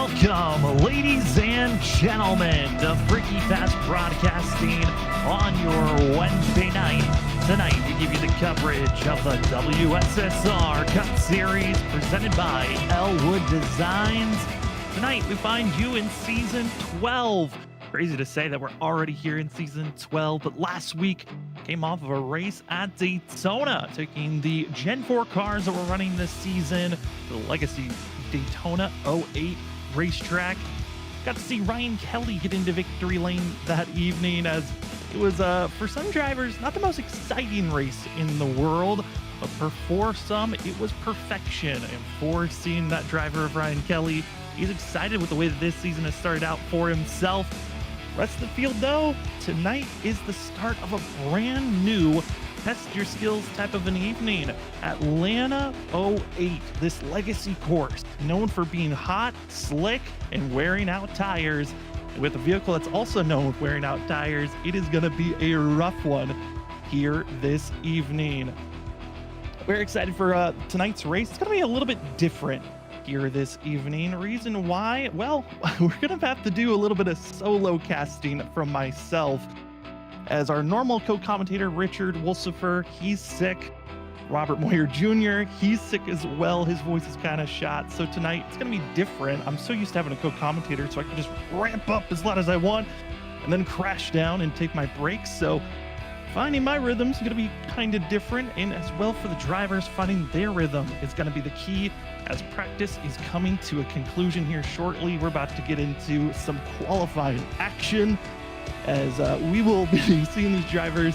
Welcome, ladies and gentlemen, to Freaky Fast Broadcasting on your Wednesday night. Tonight, we give you the coverage of the WSSR Cup Series presented by Elwood Designs. Tonight, we find you in Season 12. Crazy to say that we're already here in Season 12, but last week came off of a race at Daytona, taking the Gen 4 cars that we're running this season, the Legacy Daytona 08 racetrack. Got to see Ryan Kelly get into victory lane that evening, as it was, for some drivers, not the most exciting race in the world, but for some, it was perfection. And for seeing that driver of Ryan Kelly, he's excited with the way that this season has started out for himself. Rest of the field, though, tonight is the start of a brand new test your skills type of an evening. Atlanta 08, this legacy course, known for being hot, slick, and wearing out tires. With a vehicle that's also known for wearing out tires, it is going to be a rough one here this evening. We're excited for tonight's race. It's going to be a little bit different here this evening. Reason why? Well, we're going to have to do a little bit of solo casting from myself, as our normal co-commentator, Richard Wolsifer, he's sick. Robert Moyer Jr., he's sick as well. His voice is kind of shot. So tonight, it's going to be different. I'm so used to having a co-commentator, so I can just ramp up as loud as I want and then crash down and take my breaks. So finding my rhythm is going to be kind of different. And as well for the drivers, finding their rhythm is going to be the key, as practice is coming to a conclusion here shortly. We're about to get into some qualifying action, as we will be seeing these drivers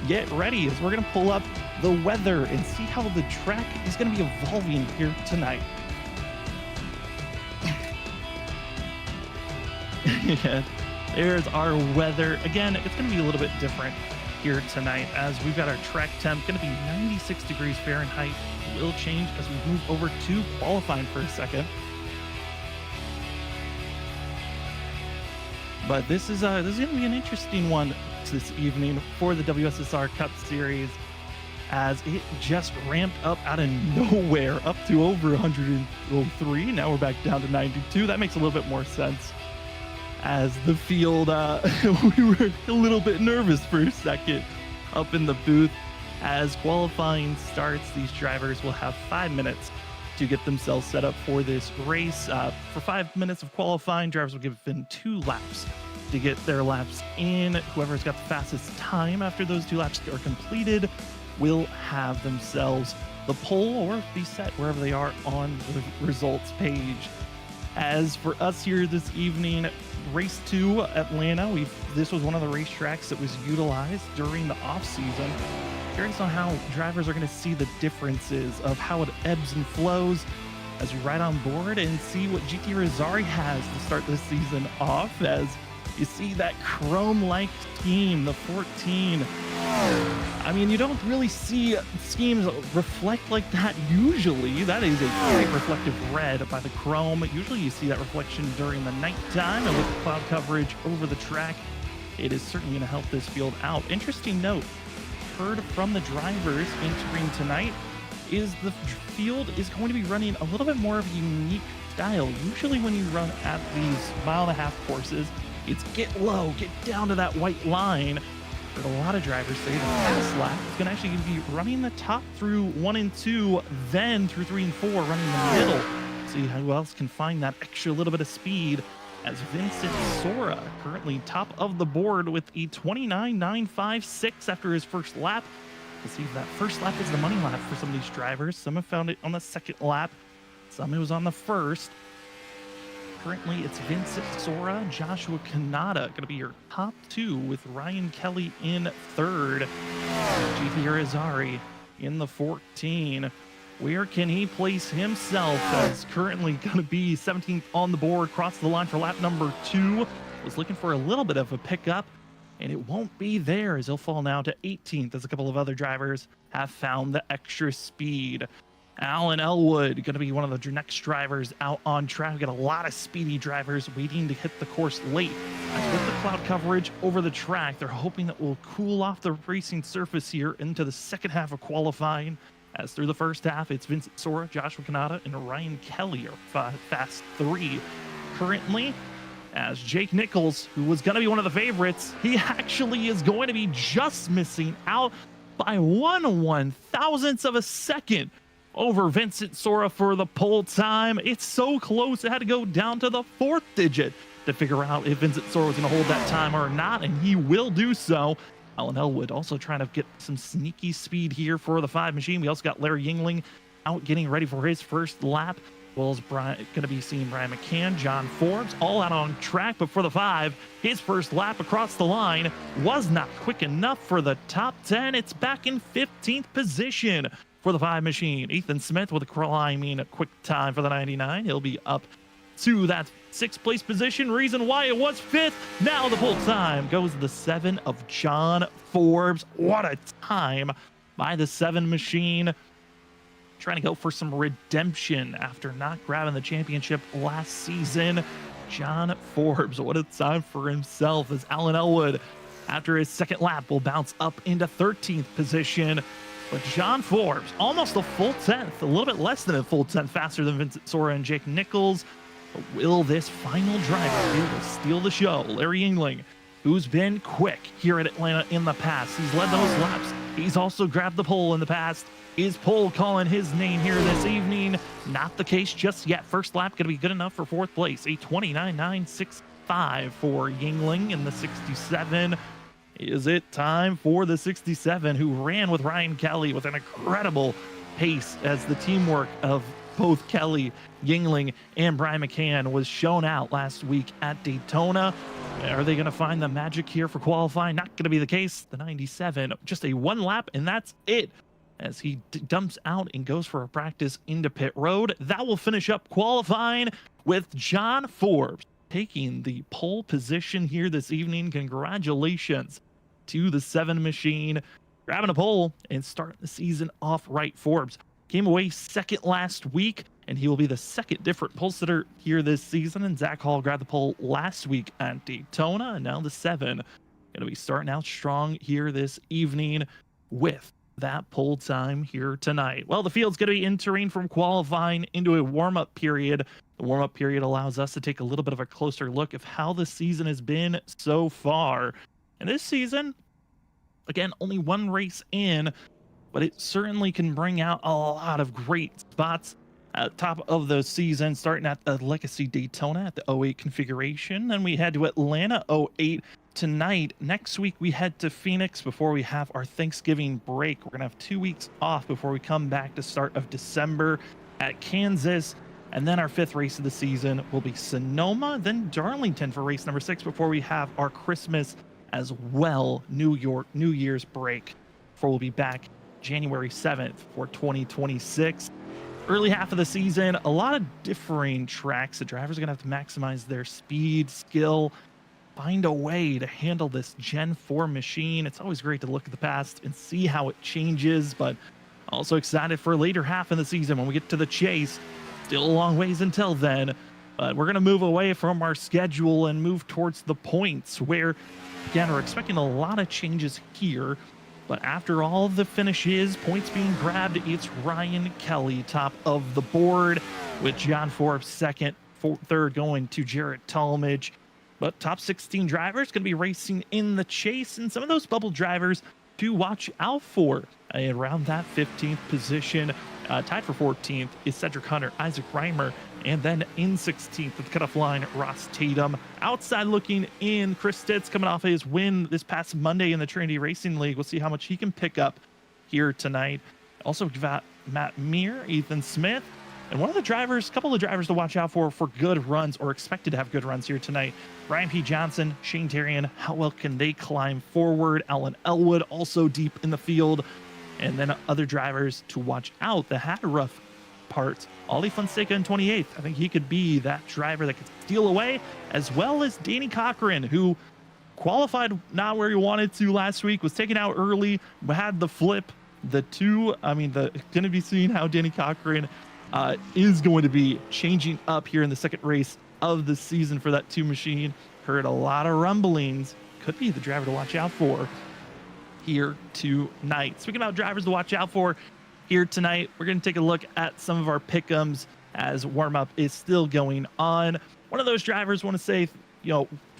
get ready, as we're going to pull up the weather and see how the track is going to be evolving here tonight. Yeah, there's our weather. Again, it's going to be a little bit different here tonight, as we've got our track temp going to be 96 degrees Fahrenheit. It will change as we move over to qualifying for a second. But this is going to be an interesting one this evening for the WSSR Cup Series, as it just ramped up out of nowhere up to over 103. Now we're back down to 92. That makes a little bit more sense, as the field, we were a little bit nervous for a second up in the booth. As qualifying starts, these drivers will have 5 minutes to get themselves set up for this race. For 5 minutes of qualifying, drivers will give given 2 laps to get their laps in. Whoever's got the fastest time after those 2 laps are completed will have themselves the pole, or be set wherever they are on the results page. As for us here this evening, race 2, Atlanta, this was one of the racetracks that was utilized during the off season. Curious on how drivers are going to see the differences of how it ebbs and flows as we ride on board and see what GT Rossari has to start this season off, as you see that chrome-like scheme, the 14. I mean, you don't really see schemes reflect like that usually. That is a great reflective red by the chrome. Usually you see that reflection during the nighttime, and with the cloud coverage over the track, it is certainly going to help this field out. Interesting note, heard from the drivers entering tonight, is the field is going to be running a little bit more of a unique style. Usually when you run at these 1.5-mile courses, it's get low, get down to that white line. But a lot of drivers say the fast lap is going to actually be running the top through 1 and 2, then through 3 and 4, running the middle. See who else can find that extra little bit of speed, as Vincent Sora currently top of the board with a 29.956 after his first lap. We'll see if that first lap is the money lap for some of these drivers. Some have found it on the second lap, some it was on the first. Currently, it's Vincent Sora, Joshua Kanata going to be your top 2, with Ryan Kelly in third. GT Rossari in the 14. Where can he place himself, as currently going to be 17th on the board, cross the line for lap number 2. Was looking for a little bit of a pickup, and it won't be there, as he'll fall now to 18th, as a couple of other drivers have found the extra speed. Alan Elwood going to be one of the next drivers out on track. We've got a lot of speedy drivers waiting to hit the course late. As with the cloud coverage over the track, they're hoping that we'll cool off the racing surface here into the second half of qualifying. As through the first half, it's Vincent Sora, Joshua Kanata, and Ryan Kelly are fast 3. currently, as Jake Nichols, who was going to be one of the favorites, he actually is going to be just missing out by 1/1000th of a second over Vincent Sora for the pole time. It's so close, it had to go down to the 4th digit to figure out if Vincent Sora was going to hold that time or not, and he will do so. Alan Elwood also trying to get some sneaky speed here for the 5 machine. We also got Larry Yingling out getting ready for his first lap. Well, as going to be seeing Brian McCann, John Forbes, all out on track. But for the 5, his first lap across the line was not quick enough for the top 10. It's back in 15th position for the 5 machine. Ethan Smith with a climbing a quick time for the 99. He'll be up to that 6th place position. Reason why it was 5th. Now the full time goes to the 7 of John Forbes. What a time by the 7 machine. Trying to go for some redemption after not grabbing the championship last season. John Forbes, what a time for himself, as Alan Elwood, after his 2nd lap, will bounce up into 13th position. But John Forbes, almost a full 10th, a little bit less than a full 10th faster than Vincent Sora and Jake Nichols. But will this final driver be able to steal the show? Larry Yingling, who's been quick here at Atlanta in the past. He's led those laps. He's also grabbed the pole in the past. Is pole calling his name here this evening? Not the case just yet. First lap going to be good enough for 4th place. A 29.965 for Yingling in the 67. Is it time for the 67, who ran with Ryan Kelly with an incredible pace, as the teamwork of both Kelly, Yingling, and Brian McCann was shown out last week at Daytona. Are they going to find the magic here for qualifying? Not going to be the case. The 97, just a 1 lap, and that's it, as he dumps out and goes for a practice into pit road. That will finish up qualifying with John Forbes taking the pole position here this evening. Congratulations to the 7 machine, grabbing a pole and starting the season off right. Forbes came away 2nd last week, and he will be the 2nd different pole sitter here this season. And Zach Hall grabbed the pole last week at Daytona, and now the 7 going to be starting out strong here this evening with that pole time here tonight. Well, the field's going to be entering from qualifying into a warm-up period. The warm-up period allows us to take a little bit of a closer look of how the season has been so far. And this season, again, only 1 race in, but it certainly can bring out a lot of great spots at the top of the season, starting at the Legacy Daytona at the 08 configuration. Then we head to Atlanta 08 tonight. Next week, we head to Phoenix before we have our Thanksgiving break. We're going to have 2 weeks off before we come back to start of December at Kansas. And then our 5th race of the season will be Sonoma, then Darlington for race number 6 before we have our Christmas as well, New Year's break, before we'll be back January 7th for 2026. Early half of the season, a lot of differing tracks. The drivers are going to have to maximize their speed, skill, find a way to handle this Gen 4 machine. It's always great to look at the past and see how it changes, but also excited for later half of the season when we get to the chase. Still a long ways until then, but we're going to move away from our schedule and move towards the points, where, again, we're expecting a lot of changes here. But after all of the finishes, points being grabbed, it's Ryan Kelly top of the board, with John Forbes 2nd, 3rd going to Jarrett Talmadge. But top 16 drivers going to be racing in the chase, and some of those bubble drivers to watch out for around that 15th position. Tied for 14th is Cedric Hunter, Isaac Reimer, and then in 16th at the cutoff line, Ross Tatum. Outside looking in, Chris Stitz coming off his win this past Monday in the Trinity Racing League. We'll see how much he can pick up here tonight. Also got Matt Meir, Ethan Smith, and one of the drivers, a couple of drivers to watch out for good runs, or expected to have good runs here tonight. Ryan P. Johnson, Shane Terrian, how well can they climb forward? Alan Elwood also deep in the field. And then other drivers to watch out that had a rough part. Ollie Fonseca in 28th. I think he could be that driver that could steal away, as well as Danny Cochran, who qualified not where he wanted to last week, was taken out early, had the flip. Going to be seeing how Danny Cochran is going to be changing up here in the 2nd race of the season for that 2 machine. Heard a lot of rumblings. Could be the driver to watch out for here tonight. Speaking about drivers to watch out for here tonight, we're going to take a look at some of our pick'ems as warm-up is still going on. One of those drivers want to say,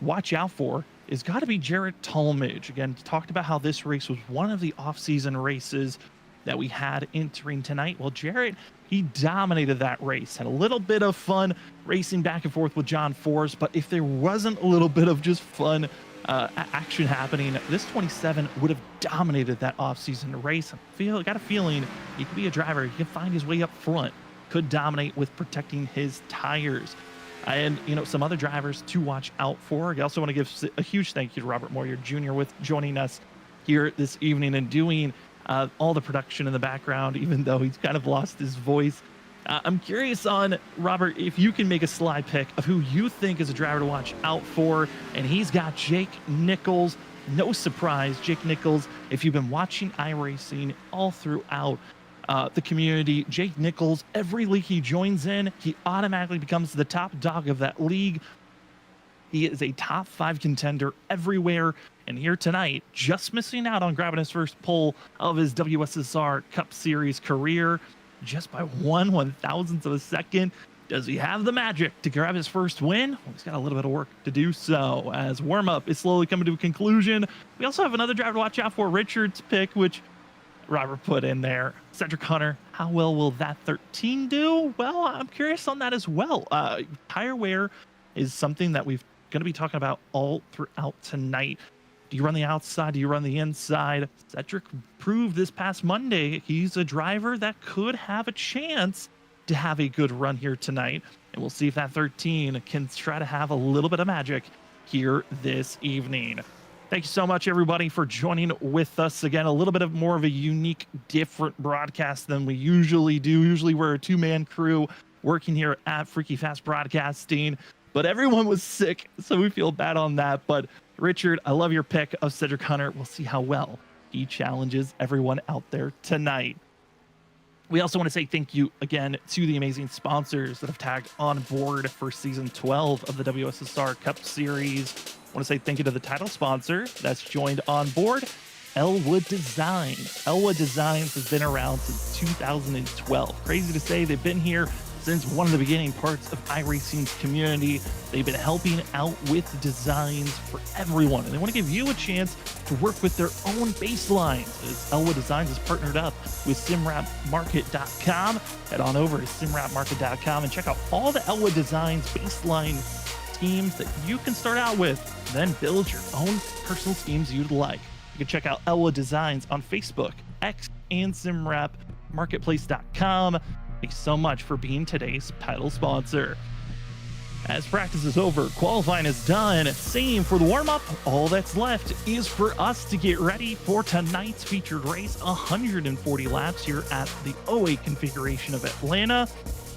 watch out for is got to be Jarrett Talmadge. Again, talked about how this race was one of the off-season races that we had entering tonight. Well, Jarrett, he dominated that race, had a little bit of fun racing back and forth with John Force, but if there wasn't a little bit of just fun action happening, this 27 would have dominated that off-season race. Got a feeling he could be a driver. He can find his way up front, could dominate with protecting his tires. And, some other drivers to watch out for. I also want to give a huge thank you to Robert Moyer Jr. with joining us here this evening and doing all the production in the background, even though he's kind of lost his voice. I'm curious on, Robert, if you can make a slide pick of who you think is a driver to watch out for. And he's got Jake Nichols. No surprise, Jake Nichols, if you've been watching iRacing all throughout the community, Jake Nichols, every league he joins in, he automatically becomes the top dog of that league. He is a top 5 contender everywhere. And here tonight, just missing out on grabbing his first pole of his WSSR Cup Series career, just by 1/1000th of a second. Does he have the magic to grab his first win? Well, he's got a little bit of work to do so, as warm-up is slowly coming to a conclusion. We also have another driver to watch out for, Richard's pick, which Robert put in there. Cedric Hunter, how well will that 13 do? Well, I'm curious on that as well. Tire wear is something that we're going to be talking about all throughout tonight. Do you run the outside? Do you run the inside? Cedric proved this past Monday he's a driver that could have a chance to have a good run here tonight. And we'll see if that 13 can try to have a little bit of magic here this evening. Thank you so much, everybody, for joining with us. Again, a little bit of more of a unique, different broadcast than we usually do. Usually we're a 2-man crew working here at Freaky Fast Broadcasting, but everyone was sick, so we feel bad on that. But Richard, I love your pick of Cedric Hunter. We'll see how well he challenges everyone out there tonight. We also want to say thank you again to the amazing sponsors that have tagged on board for season 12 of the WSSR Cup Series. I want to say thank you to the title sponsor that's joined on board, Elwood Designs. Elwood Designs has been around since 2012. Crazy to say, they've been here since one of the beginning parts of iRacing's community. They've been helping out with designs for everyone, and they want to give you a chance to work with their own baselines. As Elwood Designs has partnered up with simrapmarket.com. Head on over to simrapmarket.com and check out all the Elwood Designs baseline schemes that you can start out with, then build your own personal schemes you'd like. You can check out Elwood Designs on Facebook, X, and simrapmarketplace.com. Thanks so much for being today's title sponsor. As practice is over, qualifying is done. Same for the warm-up. All that's left is for us to get ready for tonight's featured race, 140 laps here at the 08 configuration of Atlanta.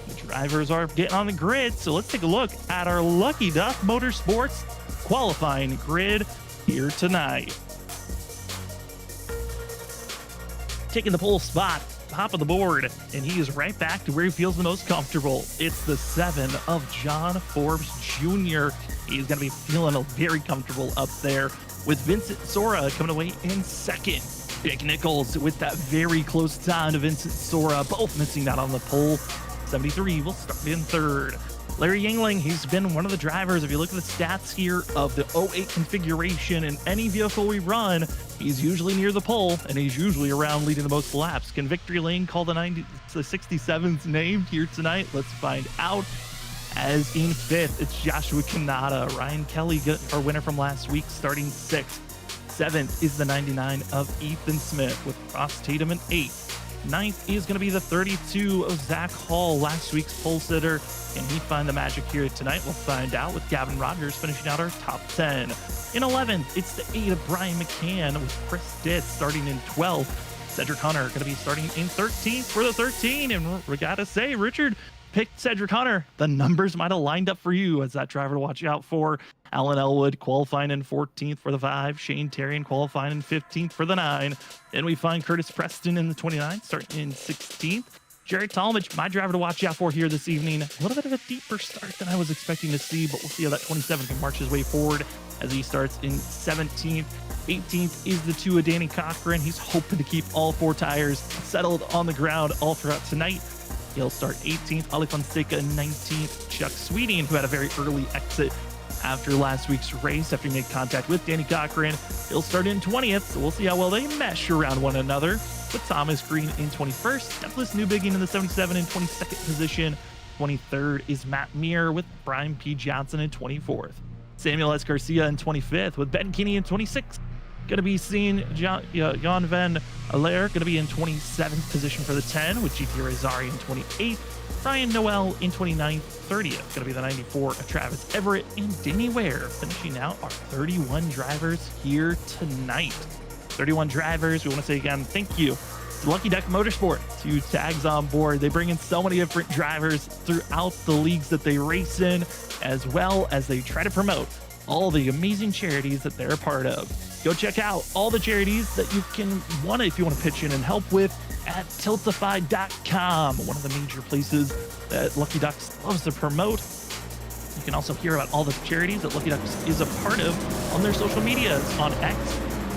The drivers are getting on the grid, so let's take a look at our Lucky Duck Motorsports qualifying grid here tonight. Taking the pole spot, top of the board, and he is right back to where he feels the most comfortable. It's the 7 of John Forbes Jr. He's going to be feeling very comfortable up there, with Vincent Sora coming away in second. Jake Nichols with that very close time to Vincent Sora, both missing out on the pole. 73 will start in third. Larry Yingling, he's been one of the drivers, if you look at the stats here, of the 08 configuration. In any vehicle we run, he's usually near the pole, and he's usually around leading the most laps. Can Victory Lane call the 67's name here tonight? Let's find out. As in fifth, it's Joshua Kanata. Ryan Kelly, our winner from last week, starting sixth. Seventh is the 99 of Ethan Smith, with Ross Tatum in eighth. Ninth is going to be the 32 of Zach Hall, last week's pole sitter. Can he find the magic here tonight? We'll find out, with Gavin Rogers finishing out our top 10. In 11th, it's the 8 of Brian McCann, with Chris Ditz starting in 12th. Cedric Hunter going to be starting in 13th for the 13. And we got to say, Richard picked Cedric Hunter. The numbers might have lined up for you as that driver to watch out for. Alan Elwood qualifying in 14th for the 5. Shane Terrian qualifying in 15th for the 9. Then we find Curtis Preston in the 29, starting in 16th. Jarrett Talmadge, my driver to watch out for here this evening. A little bit of a deeper start than I was expecting to see, but we'll see how that 27 can march his way forward as he starts in 17th. 18th is the 2 of Danny Cochran. He's hoping to keep all 4 tires settled on the ground all throughout tonight. He'll start 18th. Ali Fonseca 19th. Chuck Sweeting, who had a very early exit after last week's race after he made contact with Danny Cochran, he'll start in 20th. So we'll see how well they mesh around one another. With Thomas Green in 21st. Douglas Newbigin in the 77 in 22nd position. 23rd is Matt Meir with Brian P. Johnson in 24th. Samuel S. Garcia in 25th with Ben Kinney in 26th. Going to be seeing Jan van Aller going to be in 27th position for the 10 with GT Rezari in 28th. Brian Noel in 29th. 30th going to be the 94 of Travis Everett, and Danny Ware finishing out our 31 drivers here tonight. 31 drivers. We want to say again, thank you to Lucky Duck Motorsport, 2 tags on board. They bring in so many different drivers throughout the leagues that they race in, as well as they try to promote all the amazing charities that they're a part of. Go check out all the charities that you can if you want to pitch in and help with at tiltify.com, one of the major places that Lucky Ducks loves to promote. You can also hear about all the charities that Lucky Ducks is a part of on their social medias, on X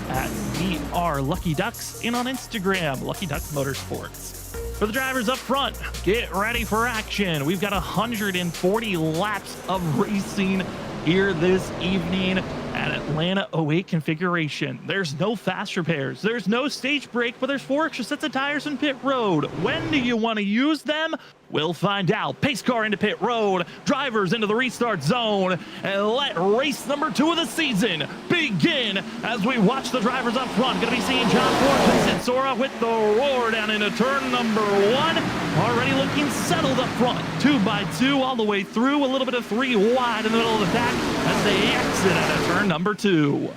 at @VRLuckyDucks, and on Instagram, Lucky Duck Motorsports. For the drivers up front, get ready for action. We've got 140 laps of racing here this evening at Atlanta 08 configuration. There's no fast repairs, there's no stage break, but there's 4 extra sets of tires in pit road. When do you want to use them? We'll find out. Pace car into pit road, drivers into the restart zone, and let race number 2 of the season begin as we watch the drivers up front. Going to be seeing John Ford, Vincent Sora with the roar down into turn number 1. Already looking settled up front. 2x2 all the way through. A little bit of 3 wide in the middle of the pack as they exit out of turn number 2.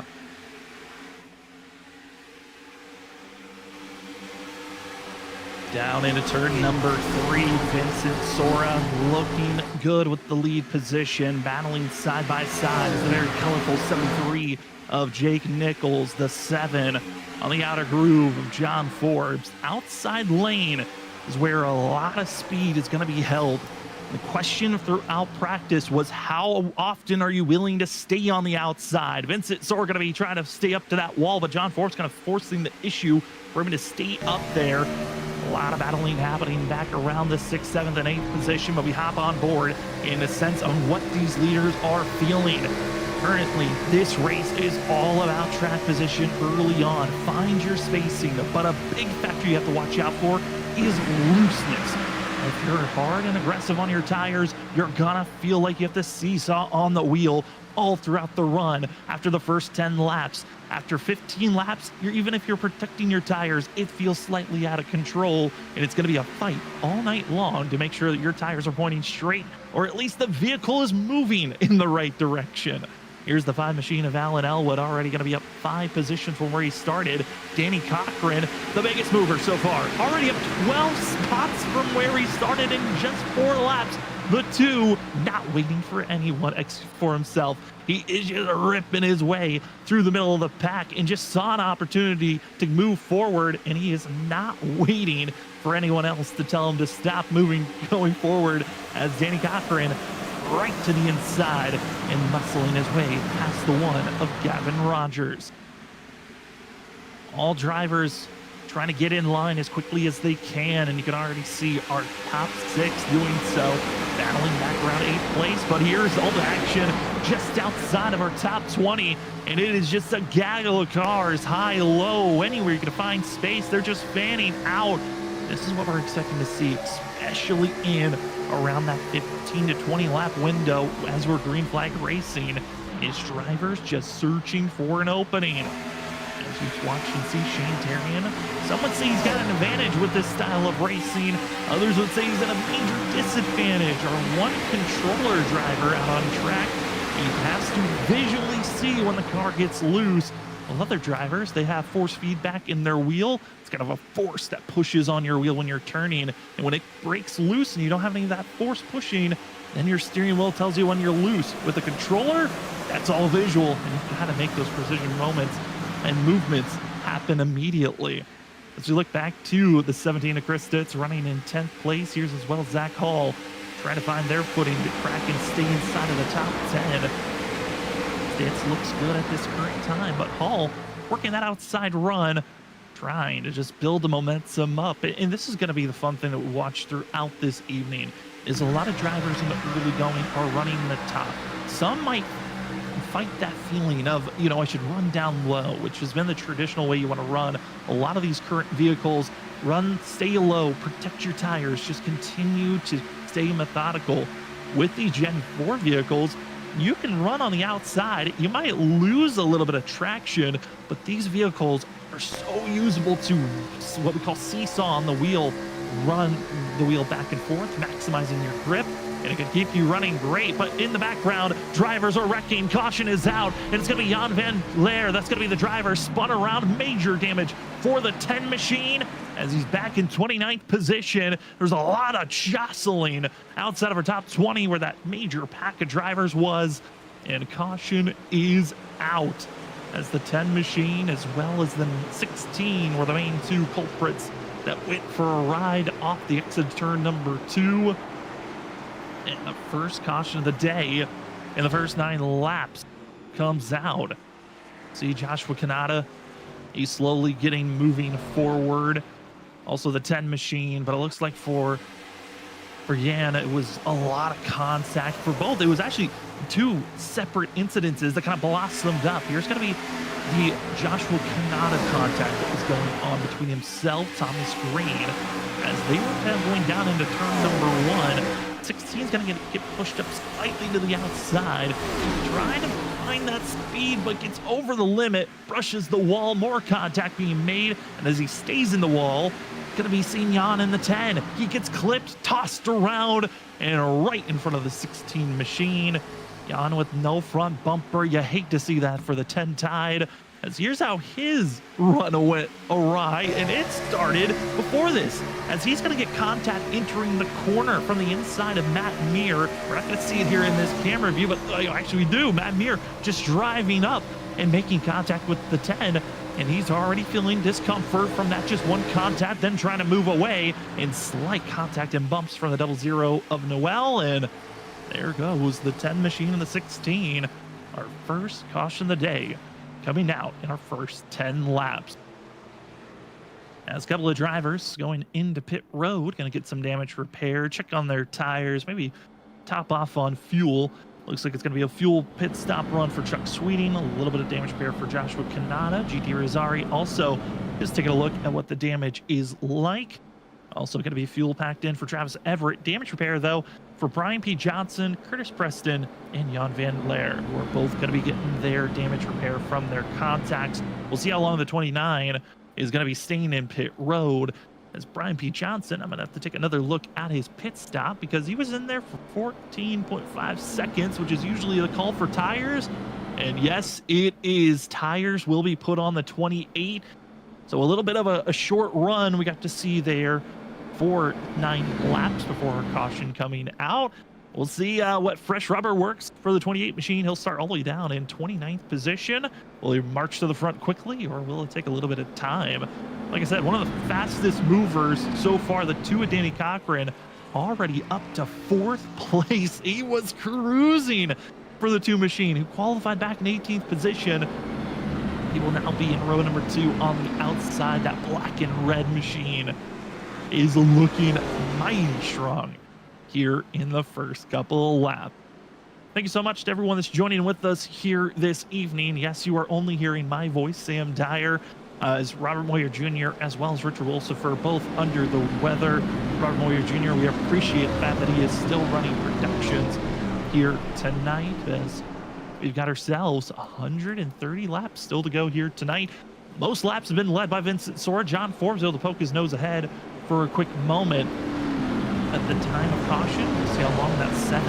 Down into turn number 3, Vincent Sora looking good with the lead position, battling side by side is the very colorful 7-3 of Jake Nichols, the 7 on the outer groove of John Forbes. Outside lane is where a lot of speed is going to be held. The question throughout practice was, how often are you willing to stay on the outside? Vincent Sora going to be trying to stay up to that wall, but John Forbes kind of forcing the issue for him to stay up there. A lot of battling happening back around the 6th, 7th, and 8th position, but we hop on board in a sense of what these leaders are feeling. Currently, this race is all about track position early on. Find your spacing, but a big factor you have to watch out for is looseness. If you're hard and aggressive on your tires, you're gonna feel like you have to seesaw on the wheel all throughout the run after the first 10 laps. After 15 laps, even if you're protecting your tires, it feels slightly out of control, and it's going to be a fight all night long to make sure that your tires are pointing straight, or at least the vehicle is moving in the right direction. Here's the 5 machine of Alan Elwood, already going to be up 5 positions from where he started. Danny Cochran, the biggest mover so far, already up 12 spots from where he started in just 4 laps. The 2 not waiting for anyone except for himself. He is just ripping his way through the middle of the pack and just saw an opportunity to move forward, and he is not waiting for anyone else to tell him to stop moving, going forward, as Danny Cochran right to the inside and muscling his way past the 1 of Gavin Rogers. All drivers trying to get in line as quickly as they can, and you can already see our top 6 doing so, battling back around 8th place. But here's all the action just outside of our top 20, and it is just a gaggle of cars, high, low, anywhere you can find space. They're just fanning out. This is what we're expecting to see, especially in around that 15 to 20 lap window as we're green flag racing, is drivers just searching for an opening. As you watch and see Shane Terrian, some would say he's got an advantage with this style of racing. Others would say he's at a major disadvantage. Our one controller driver out on track, he has to visually see when the car gets loose. While other drivers, they have force feedback in their wheel. It's kind of a force that pushes on your wheel when you're turning. And when it breaks loose and you don't have any of that force pushing, then your steering wheel tells you when you're loose. With the controller, that's all visual, and you've got to make those precision moments and movements happen immediately. As we look back to the 17 of Chris Stutz running in 10th place, here's as well Zach Hall trying to find their footing to crack and stay inside of the top 10. Stutz looks good at this current time, but Hall working that outside run, trying to just build the momentum up. And this is going to be the fun thing that we watch throughout this evening is a lot of drivers in the early going are running the top. Some might fight that feeling of, I should run down low, which has been the traditional way you want to run. A lot of these current vehicles stay low, protect your tires, just continue to stay methodical. With these Gen 4 vehicles, you can run on the outside. You might lose a little bit of traction, but these vehicles are so usable to what we call seesaw on the wheel, run the wheel back and forth, maximizing your grip, and it can keep you running great. But in the background, drivers are wrecking. Caution is out, and it's going to be Jan van Leer. That's going to be the driver. Spun around, major damage for the 10 machine as he's back in 29th position. There's a lot of jostling outside of our top 20 where that major pack of drivers was, and caution is out as the 10 machine as well as the 16 were the main two culprits that went for a ride off the exit turn number 2. And the first caution of the day in the first 9 laps comes out. See Joshua Kanata, he's slowly moving forward. Also the 10 machine, but it looks like for Jan, it was a lot of contact for both. It was actually 2 separate incidences that kind of blossomed up. Here's going to be the Joshua Kanata contact that was going on between himself, Thomas Green, as they were kind of going down into turn number 1. 16 is going to get pushed up slightly to the outside, trying to find that speed, but gets over the limit, brushes the wall, more contact being made, and as he stays in the wall, going to be seen Jan in the 10. He gets clipped, tossed around, and right in front of the 16 machine. Jan with no front bumper. You hate to see that for the 10 Tide. As here's how his run went awry, and it started before this, as he's going to get contact entering the corner from the inside of Matt Meir. We're not going to see it here in this camera view, but actually we do. Matt Meir just driving up and making contact with the 10, and he's already feeling discomfort from that just one contact, then trying to move away, and slight contact and bumps from the 00 of Noel, and there goes the 10 machine and the 16. Our first caution of the day coming out in our first 10 laps. As a couple of drivers going into pit road, going to get some damage repair, check on their tires, maybe top off on fuel. Looks like it's going to be a fuel pit stop run for Chuck Sweeting, a little bit of damage repair for Joshua Kanata. GT Rosari also just taking a look at what the damage is like. Also going to be fuel packed in for Travis Everett. Damage repair, though, for Brian P. Johnson, Curtis Preston, and Jan van Leer, who are both going to be getting their damage repair from their contacts. We'll see how long the 29 is going to be staying in pit road. As Brian P. Johnson, I'm going to have to take another look at his pit stop because he was in there for 14.5 seconds, which is usually the call for tires. And yes, it is. Tires will be put on the 28. So a little bit of a short run we got to see there for 9 laps before our caution coming out. We'll see what fresh rubber works for the 28 machine. He'll start all the way down in 29th position. Will he march to the front quickly, or will it take a little bit of time? Like I said, one of the fastest movers so far, the 2 of Danny Cochran, already up to 4th place. He was cruising for the 2 machine, who qualified back in 18th position. He will now be in row number 2 on the outside. That black and red machine is looking mighty strong here in the first couple of laps. Thank you so much to everyone that's joining with us here this evening. Yes, you are only hearing my voice, Sam Dyer, as Robert Moyer Jr. as well as Richard Wolsifer, both under the weather. Robert Moyer Jr., we appreciate the fact that he is still running productions here tonight, as we've got ourselves 130 laps still to go here tonight. Most laps have been led by Vincent Sora. John Forbes able to poke his nose ahead for a quick moment at the time of caution. We'll see how long that 7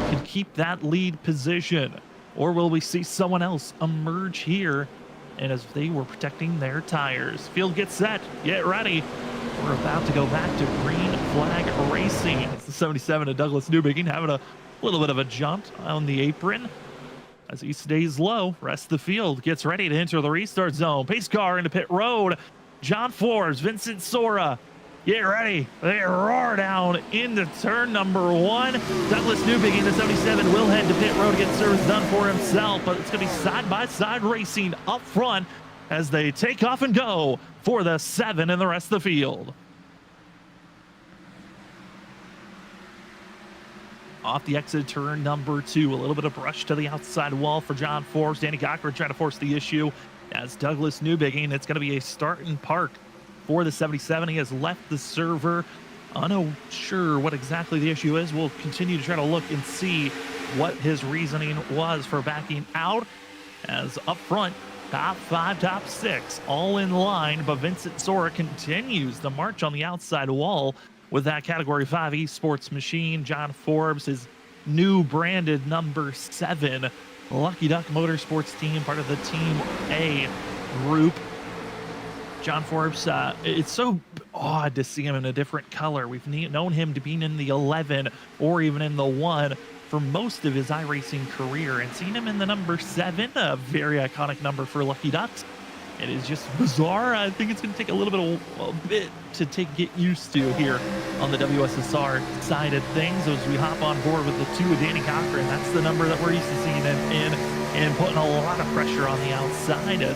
can keep that lead position, or will we see someone else emerge here? And as they were protecting their tires, field gets set, get ready. We're about to go back to green flag racing. It's the 77 of Douglas Newbegin having a little bit of a jump on the apron as he stays low. Rest of the field gets ready to enter the restart zone. Pace car into pit road. John Forbes, Vincent Sora, get ready. They roar down into turn number 1. Douglas Newbegin, the 77, will head to pit road to get service done for himself, but it's going to be side-by-side racing up front as they take off and go for the 7 in the rest of the field. Off the exit turn number 2, a little bit of brush to the outside wall for John Forbes. Danny Cochran trying to force the issue as Douglas Newbigging. It's going to be a start and park for the 77. He has left the server. Unsure what exactly the issue is. We'll continue to try to look and see what his reasoning was for backing out, as up front, top 5, top 6, all in line, but Vincent Sora continues to march on the outside wall with that Category 5 esports machine. John Forbes, his new branded number 7 Lucky Duck Motorsports team, part of the Team A group. John Forbes, it's so odd to see him in a different color. We've known him to be in the 11 or even in the 1 for most of his iRacing career, and seen him in the number 7, a very iconic number for Lucky Ducks. It is just bizarre. I think it's going to take a little bit to get used to here on the WSSR side of things as we hop on board with the 2 of Danny Cochran. That's the number that we're used to seeing him in, and putting a lot of pressure on the outside as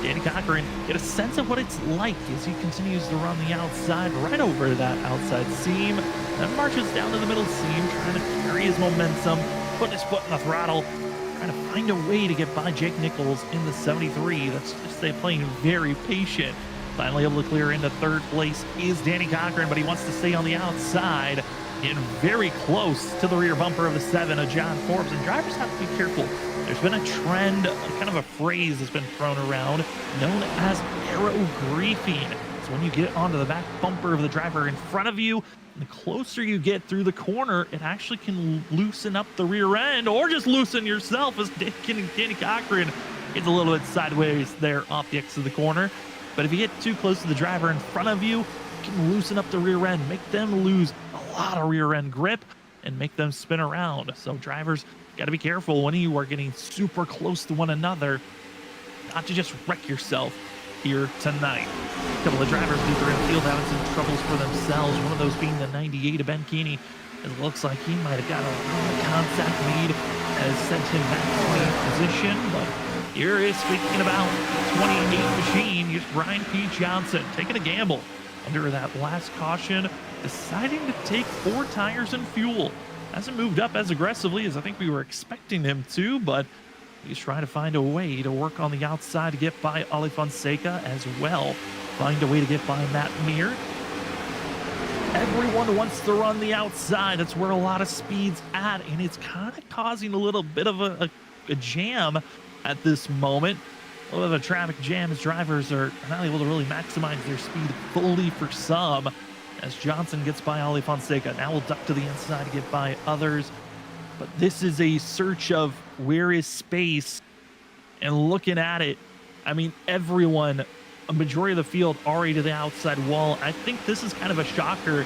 Danny Cochran get a sense of what it's like as he continues to run the outside right over that outside seam, then marches down to the middle seam, trying to carry his momentum, putting his foot in the throttle, trying to find a way to get by Jake Nichols in the 73. That's just they playing very patient. Finally able to clear into 3rd place is Danny Cochran, but he wants to stay on the outside, getting very close to the rear bumper of the 7 of John Forbes. And drivers have to be careful. There's been a trend, kind of a phrase that's been thrown around, known as arrow griefing. So when you get onto the back bumper of the driver in front of you, the closer you get through the corner, it actually can loosen up the rear end, or just loosen yourself, as Danny Cochran gets a little bit sideways there off the exit of the corner. But if you get too close to the driver in front of you, it can loosen up the rear end, make them lose a lot of rear end grip, and make them spin around. So drivers got to be careful when you are getting super close to one another, not to just wreck yourself here tonight. A couple of drivers deeper in the field having some troubles for themselves, one of those being the 98 of Ben Keeney. It looks like he might have got a contact lead as sent him back to 20th position, but here is, speaking about 28 machine, here's Brian P. Johnson taking a gamble under that last caution, deciding to take 4 tires and fuel. Hasn't moved up as aggressively as I think we were expecting him to, but he's trying to find a way to work on the outside to get by Ali Fonseca as well. Find a way to get by Matt Meir. Everyone wants to run the outside. That's where a lot of speed's at, and it's kind of causing a little bit of a jam at this moment. A little bit of a traffic jam as drivers are not able to really maximize their speed fully for some. As Johnson gets by Ali Fonseca, now we'll duck to the inside to get by others. But this is a search of where is space, and looking at it, I mean, everyone, a majority of the field already to the outside wall. I think this is kind of a shocker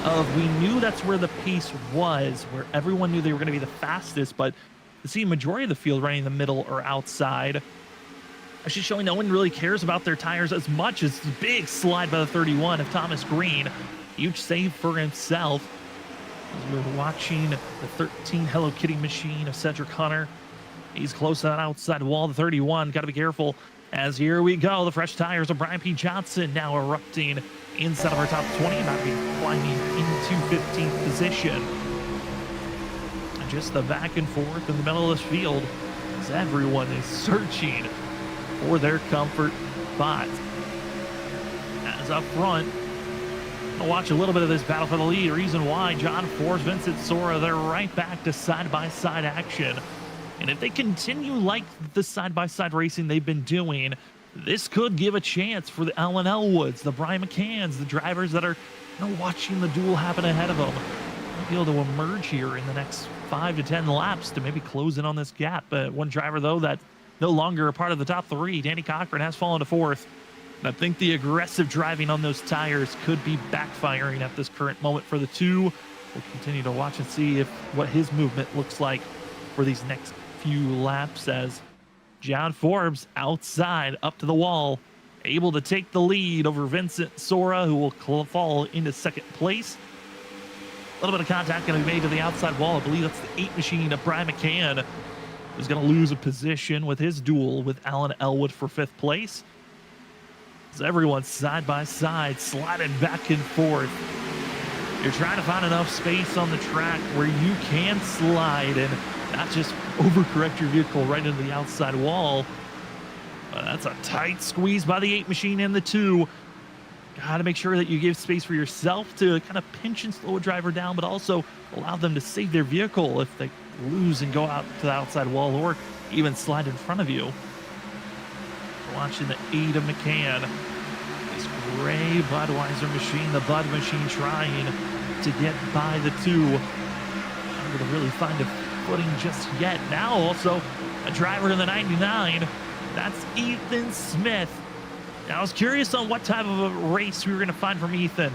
of, we knew that's where the pace was, where everyone knew they were going to be the fastest, but to see majority of the field running in the middle or outside, actually showing no one really cares about their tires as much as the big slide by the 31 of Thomas Green. Huge save for himself. As we're watching the 13 Hello Kitty machine of Cedric Hunter. He's close to that outside wall, the 31. Got to be careful as here we go. The fresh tires of Brian P. Johnson now erupting inside of our top 20, about to be climbing into 15th position. And just the back and forth in the middle of this field as everyone is searching for their comfort spot. As up front, I'll watch a little bit of this battle for the lead. Reason why, John Forbes, Vincent Sora, they're right back to side-by-side action. And if they continue like the side-by-side racing they've been doing, this could give a chance for the Alan Elwoods, the Brian McCanns, the drivers that are watching the duel happen ahead of them. They'll be able to emerge here in the next 5 to 10 laps to maybe close in on this gap. One driver, though, that no longer a part of the top 3, Danny Cochran, has fallen to 4th. And I think the aggressive driving on those tires could be backfiring at this current moment for the 2. We'll continue to watch and see what his movement looks like for these next few laps as John Forbes outside up to the wall, able to take the lead over Vincent Sora, who will fall into 2nd place. A little bit of contact going to be made to the outside wall. I believe that's the 8 machine of Brian McCann. is going to lose a position with his duel with Alan Elwood for 5th place. As everyone's side by side, sliding back and forth. You're trying to find enough space on the track where you can slide and not just overcorrect your vehicle right into the outside wall. But that's a tight squeeze by the 8 machine and the 2. Got to make sure that you give space for yourself to kind of pinch and slow a driver down, but also allow them to save their vehicle if they lose and go out to the outside wall or even slide in front of you. Watching the Ada McCann, this gray Budweiser machine, the Bud machine trying to get by the 2. Not able to really find a footing just yet. Now also a driver in the 99. That's Ethan Smith. Now I was curious on what type of a race we were going to find from Ethan.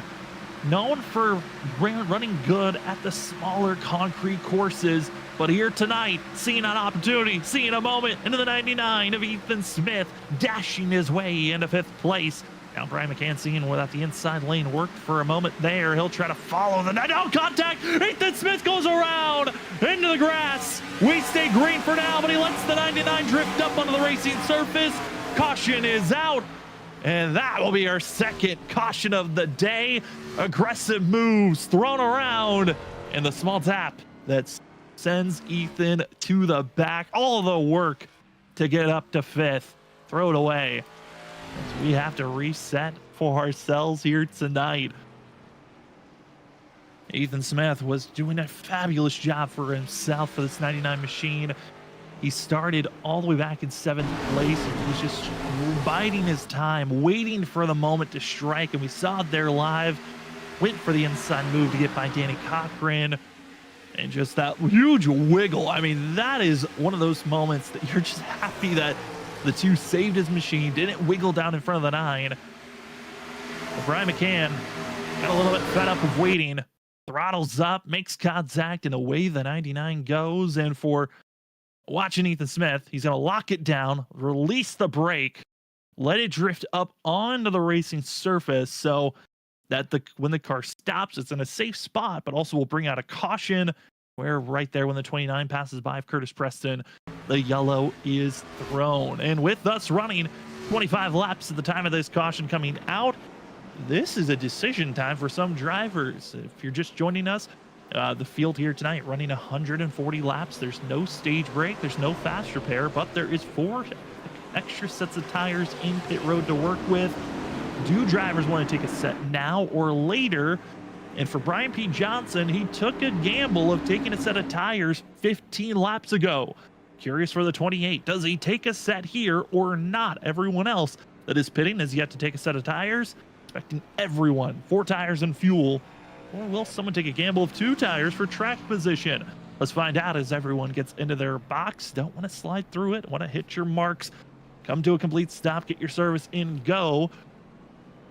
Known for running good at the smaller concrete courses, but here tonight, seeing an opportunity, seeing a moment into the 99 of Ethan Smith, dashing his way into 5th place. Now Brian McCann seeing without the inside lane worked for a moment there. He'll try to follow the no contact. Ethan Smith goes around into the grass. We stay green for now, but he lets the 99 drift up onto the racing surface. Caution is out. And that will be our second caution of the day. Aggressive moves thrown around, and the small tap that sends Ethan to the back. All the work to get up to 5th. Throw it away. As we have to reset for ourselves here tonight. Ethan Smith was doing a fabulous job for himself for this 99 machine. He started all the way back in 7th place and was just biding his time, waiting for the moment to strike. And we saw it there live. Went for the inside move to get by Danny Cochran. And just that huge wiggle. I mean, that is one of those moments that you're just happy that the 2 saved his machine, didn't wiggle down in front of the 9. But Brian McCann got a little bit fed up of waiting. Throttles up, makes contact, and away the 99 goes. And for watching Ethan Smith, he's going to lock it down, release the brake, let it drift up onto the racing surface so that when the car stops, it's in a safe spot, but also will bring out a caution where right there when the 29 passes by of Curtis Preston, the yellow is thrown. And with us running 25 laps at the time of this caution coming out, this is a decision time for some drivers. If you're just joining us, the field here tonight running 140 laps. There's no stage break. There's no fast repair, but there is 4 extra sets of tires in pit road to work with. Do drivers want to take a set now or later? And for Brian P. Johnson, he took a gamble of taking a set of tires 15 laps ago. Curious for the 28. Does he take a set here or not? Everyone else that is pitting has yet to take a set of tires. Expecting everyone 4 tires and fuel. Or will someone take a gamble of 2 tires for track position? Let's find out as everyone gets into their box. Don't want to slide through it. Want to hit your marks. Come to a complete stop. Get your service in. Go.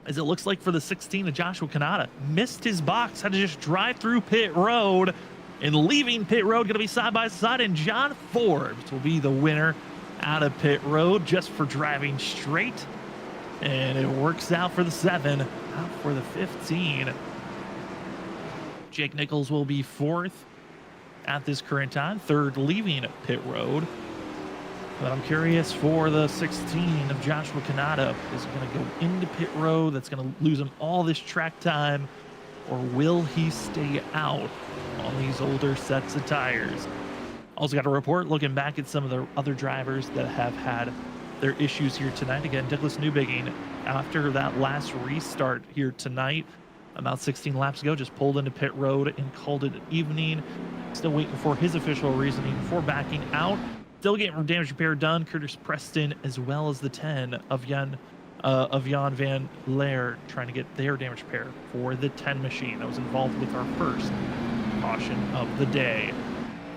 As it looks like for the 16 of Joshua Kanata, missed his box. Had to just drive through pit road. And leaving pit road, going to be side by side. And John Forbes will be the winner out of pit road just for driving straight. And it works out for the 7. Out for the 15. Jake Nichols will be 4th at this current time, 3rd leaving pit road. But I'm curious for the 16 of Joshua Kanata. Is he going to go into pit road? That's going to lose him all this track time. Or will he stay out on these older sets of tires? Also got a report looking back at some of the other drivers that have had their issues here tonight. Again, Douglas Newbigging, after that last restart here tonight, about 16 laps ago, just pulled into pit road and called it an evening. Still waiting for his official reasoning for backing out. Still getting damage repair done. Curtis Preston, as well as the 10 of Jan Van Leer, trying to get their damage repair for the 10 machine that was involved with our first caution of the day.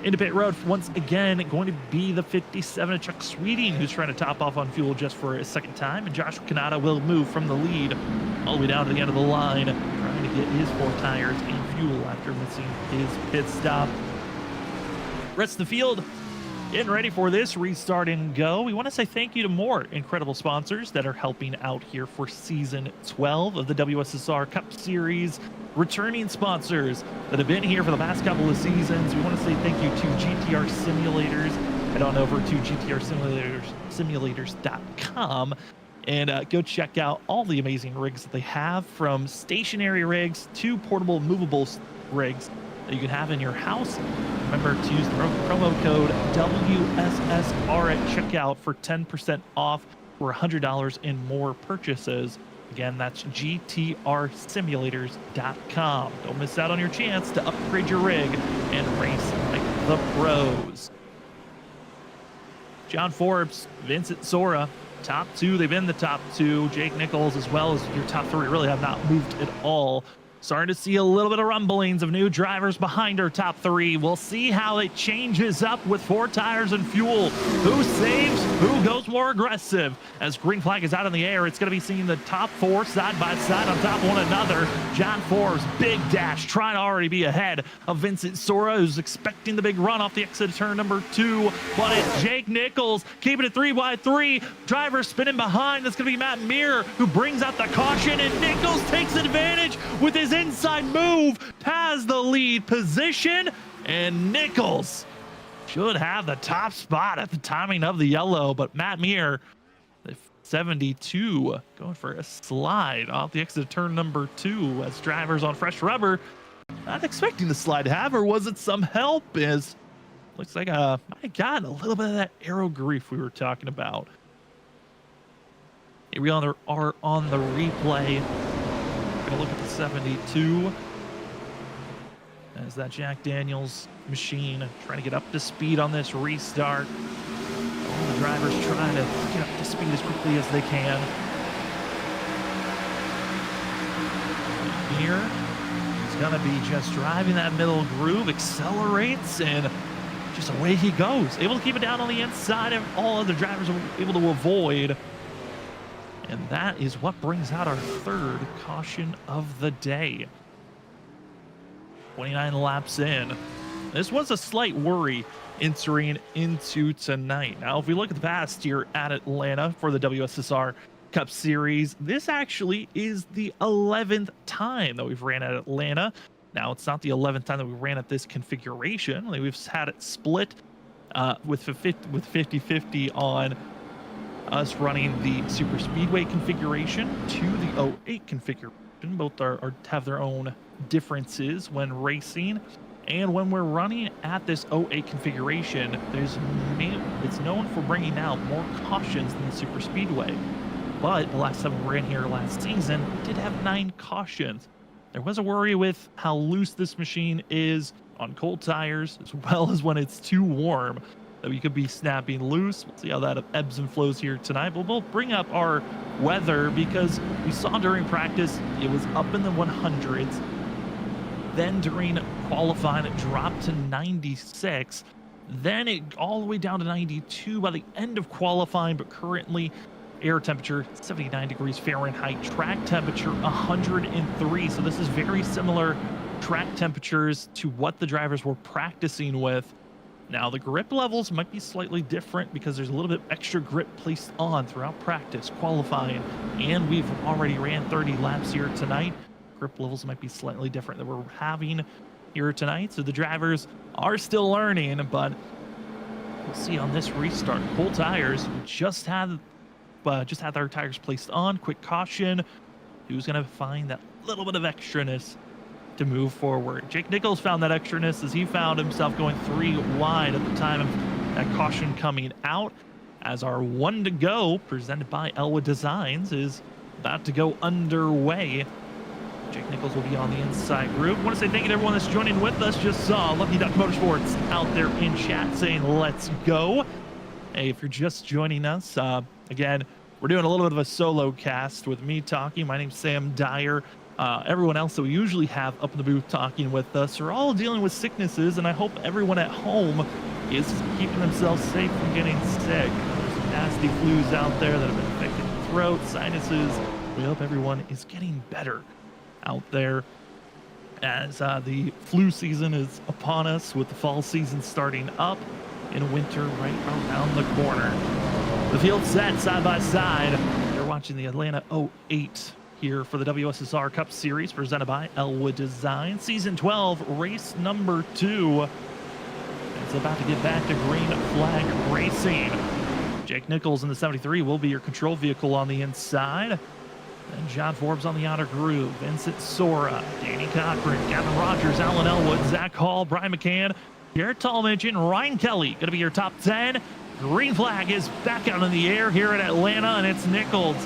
Into pit road once again, going to be the 57 of Chuck Sweeting, who's trying to top off on fuel just for a second time. And Joshua Kanata will move from the lead all the way down to the end of the line, trying to get his 4 tires and fuel after missing his pit stop. Rest of the field getting ready for this restart and go. We want to say thank you to more incredible sponsors that are helping out here for season 12 of the WSSR Cup Series. Returning sponsors that have been here for the past couple of seasons. We want to say thank you to GTR Simulators, head on over to GTRsimulators.com and go check out all the amazing rigs that they have, from stationary rigs to portable movable rigs that you can have in your house. Remember to use the promo code WSSR at checkout for 10% off for $100 in more purchases. Again, that's GTRsimulators.com. Don't miss out on your chance to upgrade your rig and race like the pros. John Forbes, Vincent Sora, top two. They've been the top two. Jake Nichols, as well as your top three, really have not moved at all. Starting to see a little bit of rumblings of new drivers behind our top three. We'll see how it changes up with 4 tires and fuel. Who saves? Who goes more aggressive? As green flag is out in the air, it's going to be seeing the top 4 side by side on top of one another. John Forbes, big dash, trying to already be ahead of Vincent Sora, who's expecting the big run off the exit of turn number 2. But it's Jake Nichols keeping it 3 by 3. Driver spinning behind. That's going to be Matt Muir, who brings out the caution, and Nichols takes advantage with his inside move, has the lead position, and Nichols should have the top spot at the timing of the yellow. But Matt Muir, the 72, going for a slide off the exit of turn number 2 as drivers on fresh rubber. Not expecting the slide to have, or was it some help? As looks like might have gotten a little bit of that aero grief we were talking about. Here we are on the replay. Look at the 72 as that Jack Daniels machine trying to get up to speed on this restart. All the drivers trying to get up to speed as quickly as they can. Here, he's going to be just driving that middle groove, accelerates, and just away he goes. Able to keep it down on the inside, and all other drivers are able to avoid. And that is what brings out our third caution of the day. 29 laps in. This was a slight worry entering into tonight. Now, if we look at the past here at Atlanta for the WSSR Cup Series, this actually is the 11th time that we've ran at Atlanta. Now, it's not the 11th time that we ran at this configuration. We've had it split with 50-50 on us running the super speedway configuration to the 08 configuration. Both have their own differences when racing, and when we're running at this 08 configuration, it's known for bringing out more cautions than the super speedway. But the last time we ran here last season, we did have 9 cautions. There was a worry with how loose this machine is on cold tires, as well as when it's too warm, that we could be snapping loose. We'll see how that ebbs and flows here tonight. But we'll bring up our weather, because we saw during practice it was up in the 100s. Then during qualifying, it dropped to 96. Then it all the way down to 92 by the end of qualifying. But currently, air temperature 79 degrees Fahrenheit, track temperature 103. So this is very similar track temperatures to what the drivers were practicing with. Now, the grip levels might be slightly different because there's a little bit extra grip placed on throughout practice, qualifying, and we've already ran 30 laps here tonight. Grip levels might be slightly different that we're having here tonight. So the drivers are still learning, but we'll see on this restart. Cold tires, just had their tires placed on. Quick caution. Who's going to find that little bit of extraness to move forward? Jake Nichols found that extraness as he found himself going 3 wide at the time of that caution coming out, as our 1 to go, presented by Elwood Designs, is about to go underway. Jake Nichols will be on the inside group. I want to say thank you to everyone that's joining with us. Just saw Lucky Duck Motorsports out there in chat saying let's go. Hey, if you're just joining us, again, we're doing a little bit of a solo cast with me talking. My name's Sam Dyer. Everyone else that we usually have up in the booth talking with us are all dealing with sicknesses, and I hope everyone at home is keeping themselves safe from getting sick. There's some nasty flus out there that have been affecting the throat, sinuses. We hope everyone is getting better out there, as the flu season is upon us, with the fall season starting up and winter right around the corner. The field set side by side. You're watching the Atlanta 08 here for the WSSR Cup Series, presented by Elwood Designs. Season 12, race number 2. And It's about to get back to green flag racing. Jake Nichols in the 73 will be your control vehicle on the inside. And John Forbes on the outer groove. Vincent Sora, Danny Cochran, Gavin Rogers, Alan Elwood, Zach Hall, Brian McCann, Garrett Tallmadge, and Ryan Kelly going to be your top 10. Green flag is back out in the air here in Atlanta, and it's Nichols.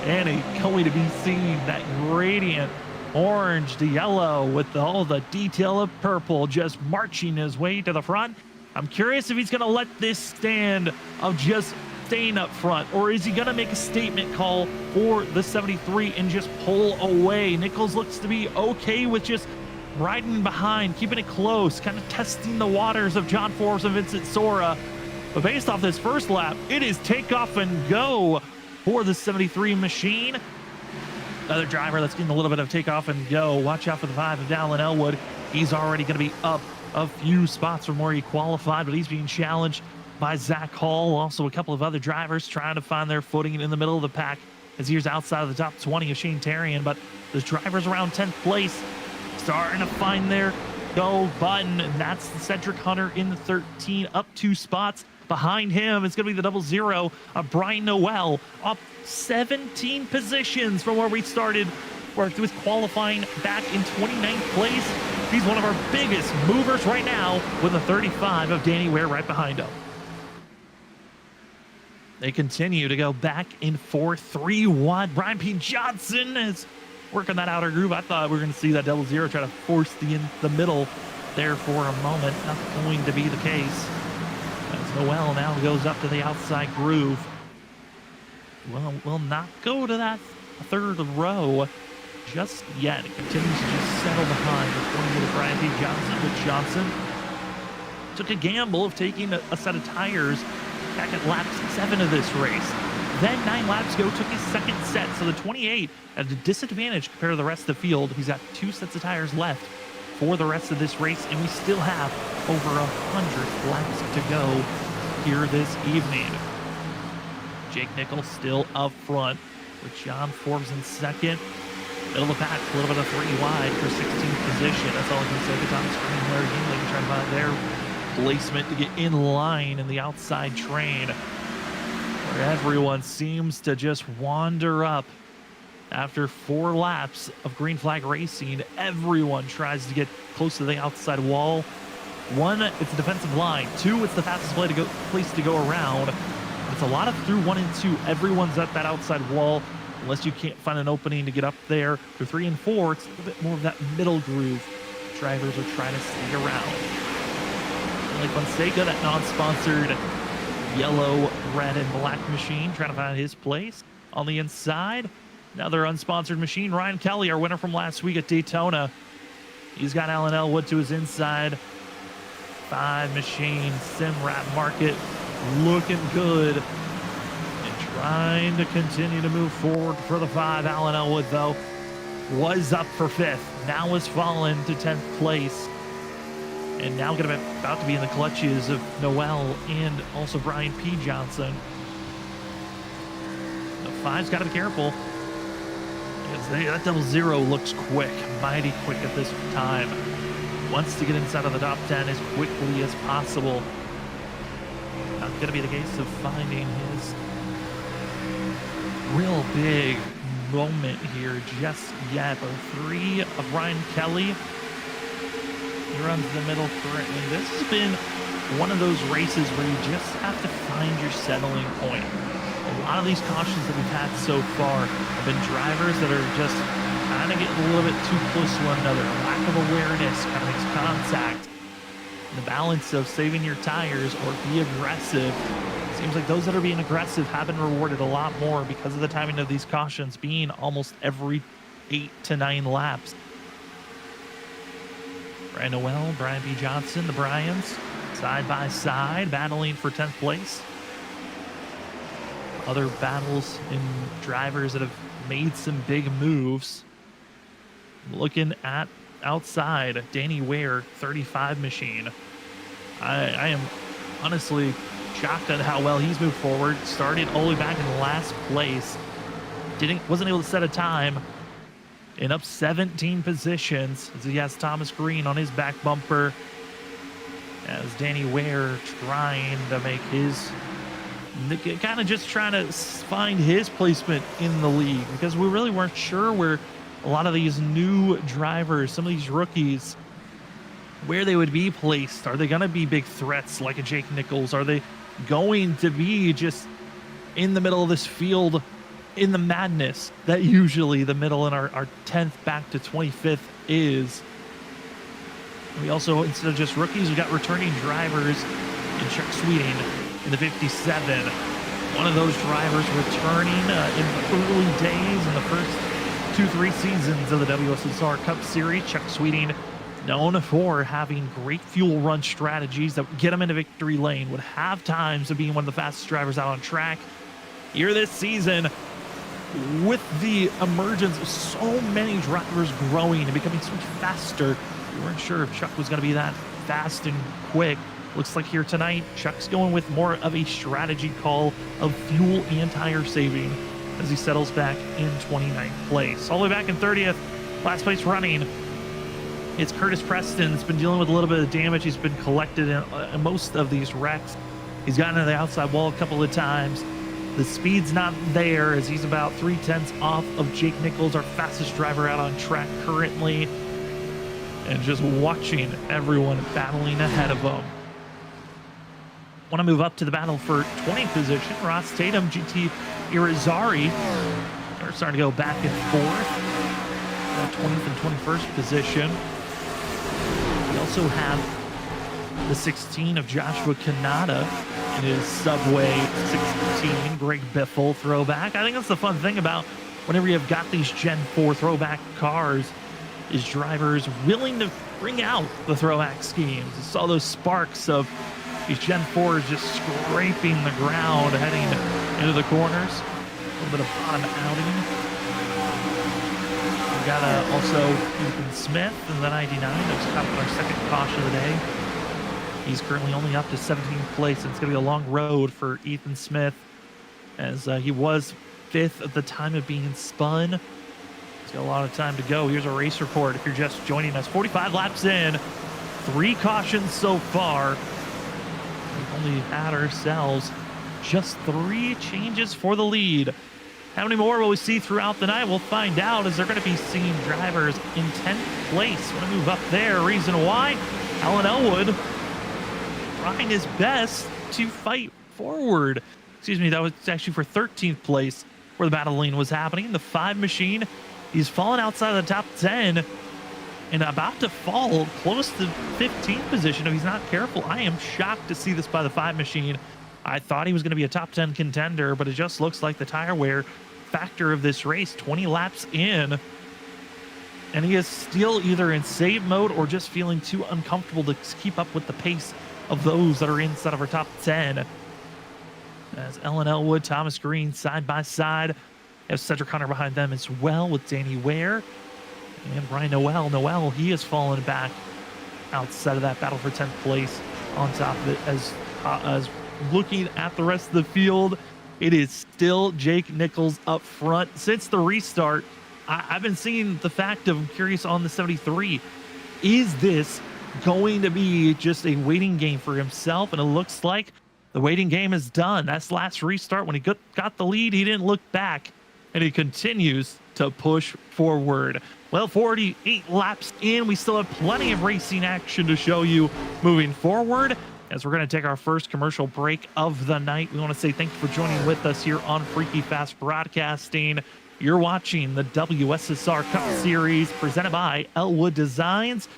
And it's going to be seen, that gradient orange to yellow with all the detail of purple just marching his way to the front. I'm curious if he's going to let this stand of just staying up front, or is he going to make a statement call for the 73 and just pull away? Nichols looks to be okay with just riding behind, keeping it close, kind of testing the waters of John Forbes and Vincent Sora. But based off this first lap, it is take off and go for the 73 machine. Another driver that's getting a little bit of takeoff and go. Watch out for the 5 of Alan Elwood. He's already going to be up a few spots from where he qualified, but he's being challenged by Zach Hall. Also, a couple of other drivers trying to find their footing in the middle of the pack as he's outside of the top 20 of Shane Tarian. But those drivers around 10th place starting to find their go button, and that's the Cedric Hunter in the 13, up 2 spots. Behind him, it's going to be the 00 of Brian Noel, up 17 positions from where we started, where he was qualifying back in 29th place. He's one of our biggest movers right now with the 35 of Danny Ware right behind him. They continue to go back and forth, 3 wide. Brian P. Johnson is working that outer groove. I thought we were going to see that 00 try to force the middle there for a moment. Not going to be the case. As Noel now goes up to the outside groove. Well, will not go to that third row just yet. It continues to just settle behind the 20 of Brian P. Johnson, but Johnson took a gamble of taking a set of tires back at lap 7 of this race. Then 9 laps ago, took his second set. So the 28 at a disadvantage compared to the rest of the field. He's got 2 sets of tires left for the rest of this race, and we still have over 100 laps to go here this evening. Jake Nichols still up front with John Forbes in second. Middle of the pack, a little bit of 3 wide for 16th position. That's all I can say. The top screen, Larry Yingling trying to find their placement to get in line in the outside train, where everyone seems to just wander up. After 4 laps of green flag racing, everyone tries to get close to the outside wall. 1, it's a defensive line. 2, it's the fastest place to go around. It's a lot of through 1 and 2. Everyone's at that outside wall, unless you can't find an opening to get up there. Through 3 and 4, it's a little bit more of that middle groove. Drivers are trying to stay around. Like Fonseca, that non-sponsored yellow, red, and black machine, trying to find his place on the inside. Another unsponsored machine, Ryan Kelly, our winner from last week at Daytona. He's got Alan Elwood to his inside. 5 machine, Simrap Market, looking good. And trying to continue to move forward for the 5. Alan Elwood, though, was up for 5th. Now has fallen to 10th place. And now about to be in the clutches of Noel and also Brian P. Johnson. The 5's got to be careful. That 00 looks quick, mighty quick at this time. Wants to get inside of the top 10 as quickly as possible. Not going to be the case of finding his real big moment here just yet. But 3 of Ryan Kelly. He runs the middle currently. This has been one of those races where you just have to find your settling point. A lot of these cautions that we've had so far have been drivers that are just kind of getting a little bit too close to one another. Lack of awareness, kind of makes contact. And the balance of saving your tires or be aggressive. It seems like those that are being aggressive have been rewarded a lot more because of the timing of these cautions being almost every 8 to 9 laps. Brian Noel, Brian B. Johnson, the Bryans, side by side, battling for 10th place. Other battles in drivers that have made some big moves. Looking at outside, Danny Ware, 35 machine. I am honestly shocked at how well he's moved forward. Started all the way back in last place. Wasn't able to set a time. And up 17 positions as he has Thomas Green on his back bumper. as Danny Ware trying to make his, kind of just trying to find his placement in the league, because we really weren't sure where a lot of these new drivers, some of these rookies, where they would be placed. Are they going to be big threats like a Jake Nichols? Are they going to be just in the middle of this field in the madness that usually the middle in our 10th back to 25th is? We also, instead of just rookies, we got returning drivers in Chuck Sweeting in the 57. One of those drivers returning in the early days in the first 2-3 seasons of the WSSR Cup Series. Chuck Sweeting, known for having great fuel run strategies that would get him into victory lane, would have times of being one of the fastest drivers out on track. Here this season, with the emergence of so many drivers growing and becoming so much faster, we weren't sure if Chuck was going to be that fast and quick. Looks like here tonight, Chuck's going with more of a strategy call of fuel and tire saving as he settles back in 29th place. All the way back in 30th, last place running, it's Curtis Preston. He's been dealing with a little bit of damage. He's been collected in most of these wrecks. He's gotten to the outside wall a couple of times. The speed's not there, as he's about 0.3 off of Jake Nichols, our fastest driver out on track currently. And just watching everyone battling ahead of him. Want to move up to the battle for 20th position. Ross Tatum, GT Irizarry, they're starting to go back and forth. 20th and 21st position. We also have the 16 of Joshua Kanata in his Subway 16 Greg Biffle throwback. I think that's the fun thing about whenever you've got these Gen 4 throwback cars, is drivers willing to bring out the throwback schemes. You saw those sparks of these Gen 4s just scraping the ground, heading into the corners. A little bit of bottom outing. We got also Ethan Smith in the 99. That's kind of our second caution of the day. He's currently only up to 17th place, and it's going to be a long road for Ethan Smith, as he was 5th at the time of being spun. He's got a lot of time to go. Here's a race report if you're just joining us. 45 laps in, 3 cautions so far. We've only had ourselves just 3 changes for the lead. How many more will we see throughout the night? We'll find out, as they're going to be seeing drivers in 10th place. Want to move up there. Reason why? Alan Elwood trying his best to fight forward. Excuse me, that was actually for 13th place where the battling was happening. The 5 machine, he's fallen outside of the top 10 and about to fall close to 15th position if he's not careful. I am shocked to see this by the 5 machine. I thought he was going to be a top 10 contender, but it just looks like the tire wear factor of this race. 20 laps in, and he is still either in save mode or just feeling too uncomfortable to keep up with the pace of those that are inside of our top 10. As Ellen Elwood, Thomas Green side by side. Have Cedric Hunter behind them as well, with Danny Ware and Brian Noel. Noel, he has fallen back outside of that battle for 10th place. On top of it, as looking at the rest of the field, it is still Jake Nichols up front. Since the restart, I've been seeing the fact of, I'm curious on the 73, is this going to be just a waiting game for himself? And it looks like the waiting game is done. That's last restart. When he got the lead, he didn't look back, and he continues to push forward. Well, 48 laps in, we still have plenty of racing action to show you moving forward, as we're going to take our first commercial break of the night. We want to say thank you for joining with us here on Freaky Fast Broadcasting. You're watching the WSSR Cup Series presented by Elwood Designs.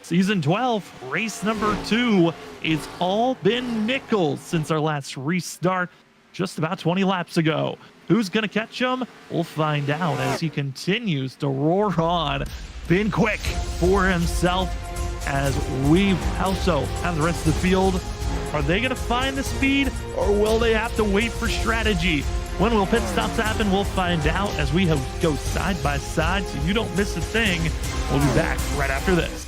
Season 12, race number 2. It's all been Nichols since our last restart just about 20 laps ago. Who's going to catch him? We'll find out as he continues to roar on. Been quick for himself, as we also have the rest of the field. Are they going to find the speed, or will they have to wait for strategy? When will pit stops happen? We'll find out as we go side by side, so you don't miss a thing. We'll be back right after this.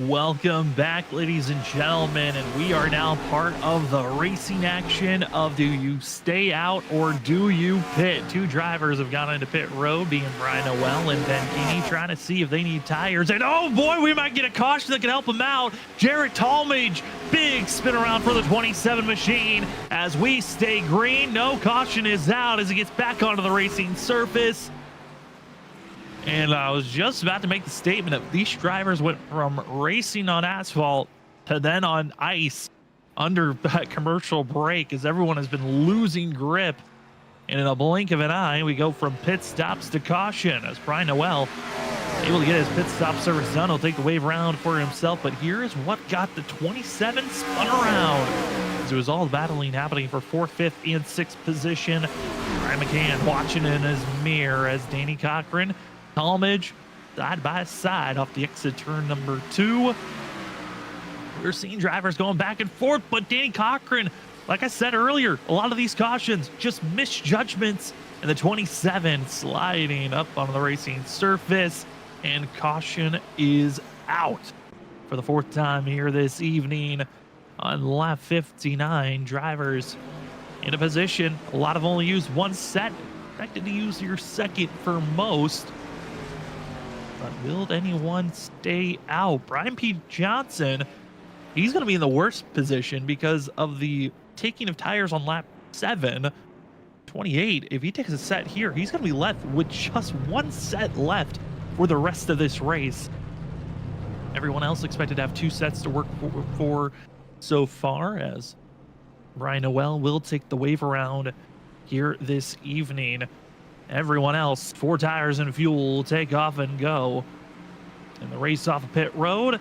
Welcome back, ladies and gentlemen, and we are now part of the racing action of do you stay out or do you pit? Two drivers have gone into pit road, being Brian Noel and Ben Keeney, trying to see if they need tires. And oh boy, we might get a caution that can help them out. Jarrett Talmadge, big spin around for the 27 machine as we stay green. No caution is out as it gets back onto the racing surface. And I was just about to make the statement that these drivers went from racing on asphalt to then on ice under that commercial break as everyone has been losing grip. And in a blink of an eye, we go from pit stops to caution as Brian Noel able to get his pit stop service done. He'll take the wave round for himself. But here is what got the 27 spun around. As it was all battling happening for 4th, 5th, and 6th position. Ryan McCann watching in his mirror as Danny Cochran, Talmadge side by side off the exit turn number 2. We're seeing drivers going back and forth, but Danny Cochran, like I said earlier, a lot of these cautions just misjudgments, and the 27 sliding up on the racing surface, and caution is out for the 4th time here this evening on lap 59. Drivers in a position, a lot have only used one set, expected to use your second for most. But will anyone stay out? Brian P. Johnson, he's going to be in the worst position because of the taking of tires on lap 7. 28, if he takes a set here, he's going to be left with just one set left for the rest of this race. Everyone else expected to have 2 sets to work for so far, as Brian Noel will take the wave around here this evening. Everyone else, 4 tires and fuel, will take off and go. And the race off of pit road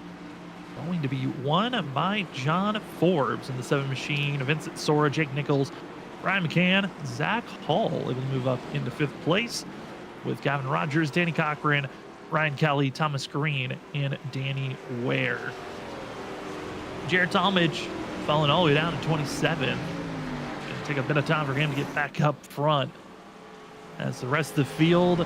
going to be won by John Forbes in the 7 machine. Vincent Sora, Jake Nichols, Ryan McCann, Zach Hall able to move up into 5th place with Gavin Rogers, Danny Cochran, Ryan Kelly, Thomas Green, and Danny Ware. Jared Talmadge falling all the way down to 27. It'll take a bit of time for him to get back up front, as the rest of the field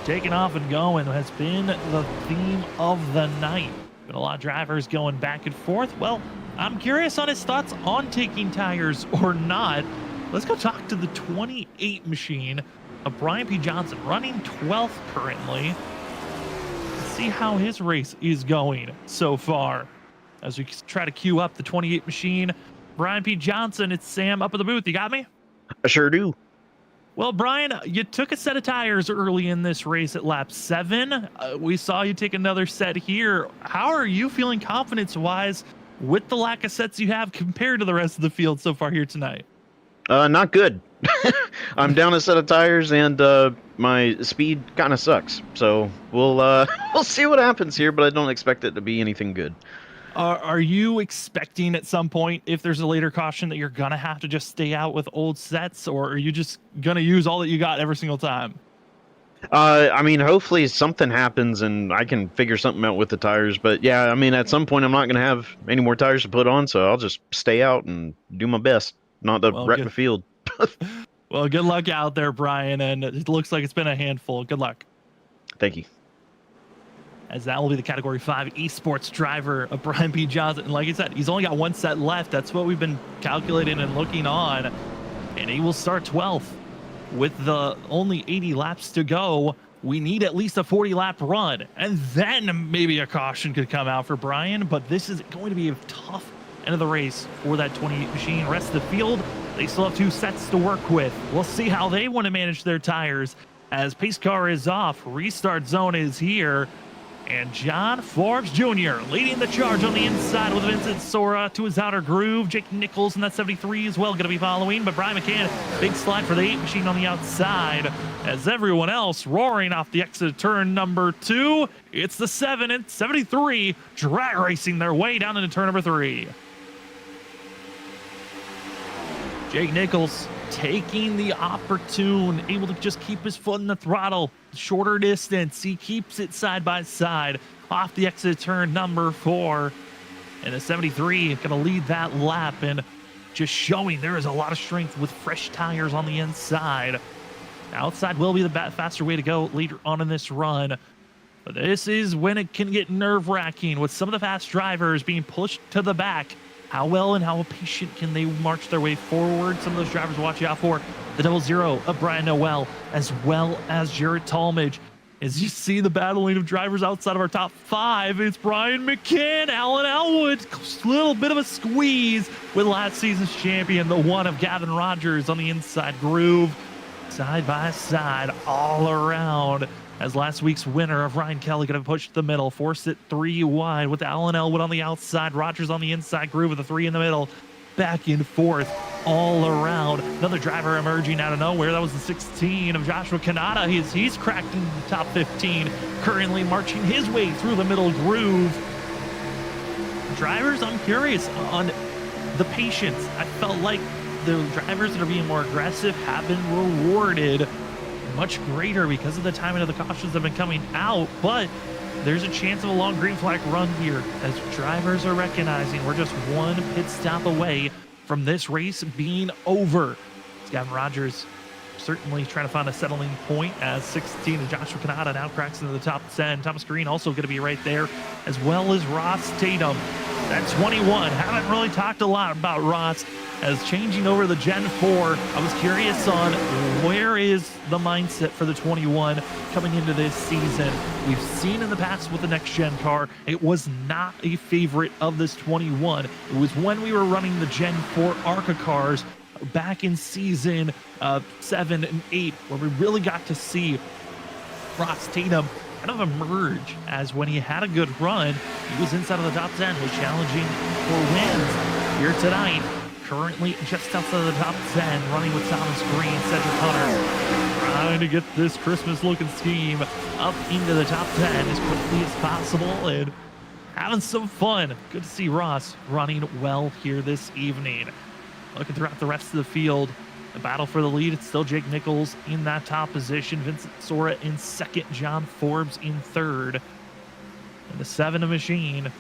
taking off and going has been the theme of the night. Been a lot of drivers going back and forth. Well, I'm curious on his thoughts on taking tires or not. Let's go talk to the 28 machine of Brian P. Johnson, running 12th currently. Let's see how his race is going so far. As we try to queue up the 28 machine, Brian P. Johnson, it's Sam up in the booth. You got me? I sure do. Well, Brian, you took a set of tires early in this race at lap 7. We saw you take another set here. How are you feeling confidence-wise with the lack of sets you have compared to the rest of the field so far here tonight? Not good. I'm down a set of tires, and my speed kind of sucks. So we'll see what happens here, but I don't expect it to be anything good. Are you expecting at some point, if there's a later caution, that you're going to have to just stay out with old sets, or are you just going to use all that you got every single time? I mean, hopefully something happens and I can figure something out with the tires. But yeah, I mean, at some point I'm not going to have any more tires to put on, so I'll just stay out and do my best not to wreck the field. Well, good luck out there, Brian, and it looks like it's been a handful. Good luck. Thank you. As that will be the Category 5 esports driver of Brian P. Johnson. And like I said, he's only got one set left. That's what we've been calculating and looking on. And he will start 12th with the only 80 laps to go. We need at least a 40-lap run, and then maybe a caution could come out for Brian. But this is going to be a tough end of the race for that 28 machine. Rest of the field, they still have 2 sets to work with. We'll see how they want to manage their tires as pace car is off. Restart zone is here. And John Forbes Jr. leading the charge on the inside with Vincent Sora to his outer groove. Jake Nichols in that 73 as well going to be following. But Brian McCann, big slide for the 8 machine on the outside. As everyone else roaring off the exit of turn number 2. It's the 7 and 73 drag racing their way down into turn number 3. Jake Nichols taking the opportune, able to just keep his foot in the throttle. Shorter distance, he keeps it side by side off the exit turn number 4. And the 73 going to lead that lap, and just showing there is a lot of strength with fresh tires on the inside. Outside will be the faster way to go later on in this run. But this is when it can get nerve-wracking with some of the fast drivers being pushed to the back. How well and how patient can they march their way forward? Some of those drivers watch out for the 00 of Brian Noel, as well as Jared Talmadge. As you see the battling of drivers outside of our top 5, it's Brian McCann, Alan Elwood, a little bit of a squeeze with last season's champion, the one of Gavin Rogers on the inside groove. Side by side, all around, as last week's winner of Ryan Kelly going to push the middle, force it 3 wide with Alan Elwood on the outside, Rogers on the inside groove with a 3 in the middle, back and forth all around. Another driver emerging out of nowhere. That was the 16 of Joshua Kanata. He's cracked in the top 15, currently marching his way through the middle groove. Drivers, I'm curious on the patience. I felt like the drivers that are being more aggressive have been rewarded much greater because of the timing of the cautions that have been coming out, but there's a chance of a long green flag run here as drivers are recognizing we're just one pit stop away from this race being over. It's Gavin Rogers certainly trying to find a settling point as 16 of Joshua Kanata now cracks into the top 10. Thomas Green also going to be right there, as well as Ross Tatum. That 21, haven't really talked a lot about Ross as changing over the Gen 4. I was curious on where is the mindset for the 21 coming into this season. We've seen in the past with the next gen car, it was not a favorite of this 21. It was when we were running the Gen 4 ARCA cars back in season 7 and 8 where we really got to see Ross Tatum kind of emerge, as when he had a good run, he was inside of the top 10, was challenging for wins here tonight. Currently just outside of the top 10, running with Thomas Green, Cedric Hunter, trying to get this Christmas looking scheme up into the top 10 as quickly as possible and having some fun. Good to see Ross running well here this evening. Looking throughout the rest of the field, the battle for the lead, it's still Jake Nichols in that top position, Vincent Sora in second, John Forbes in third. And the 7 machine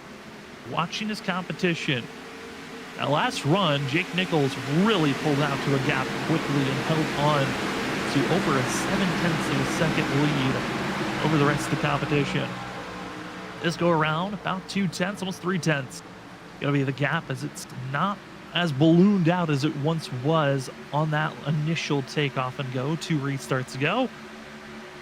watching his competition. That last run, Jake Nichols really pulled out to a gap quickly and held on to over a 7/10 of a second lead over the rest of the competition. This go around, about 2/10, almost 3/10. Gonna be the gap, as it's not as ballooned out as it once was on that initial takeoff and go, 2 restarts ago.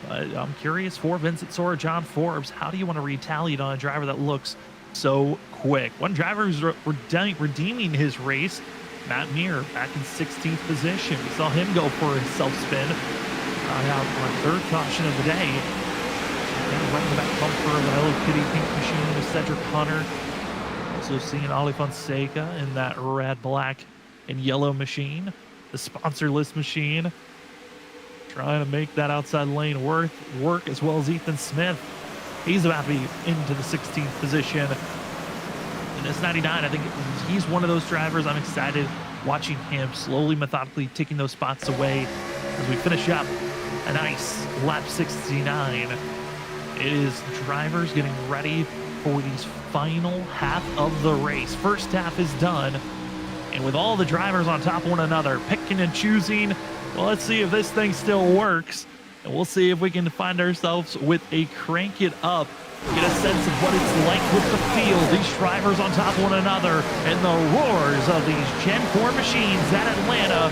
But I'm curious for Vincent Sora, John Forbes, how do you want to retaliate on a driver that looks so quick? One driver who's redeeming his race, Matt Meir, back in 16th position. We saw him go for his self-spin out on 3rd caution of the day. And right in the back bumper of the Hello Kitty pink machine with Cedric Hunter. Also seeing Ali Fonseca in that red, black, and yellow machine. The sponsorless machine. Trying to make that outside lane work, as well as Ethan Smith. He's about to be into the 16th position. And this 99, I think he's one of those drivers I'm excited watching him slowly, methodically taking those spots away as we finish up a nice lap 69. It is drivers getting ready for these final half of the race. First half is done, and with all the drivers on top of one another, picking and choosing, well, let's see if this thing still works, and we'll see if we can find ourselves with a crank it up, get a sense of what it's like with the field, these drivers on top of one another, and the roars of these Gen 4 machines at Atlanta.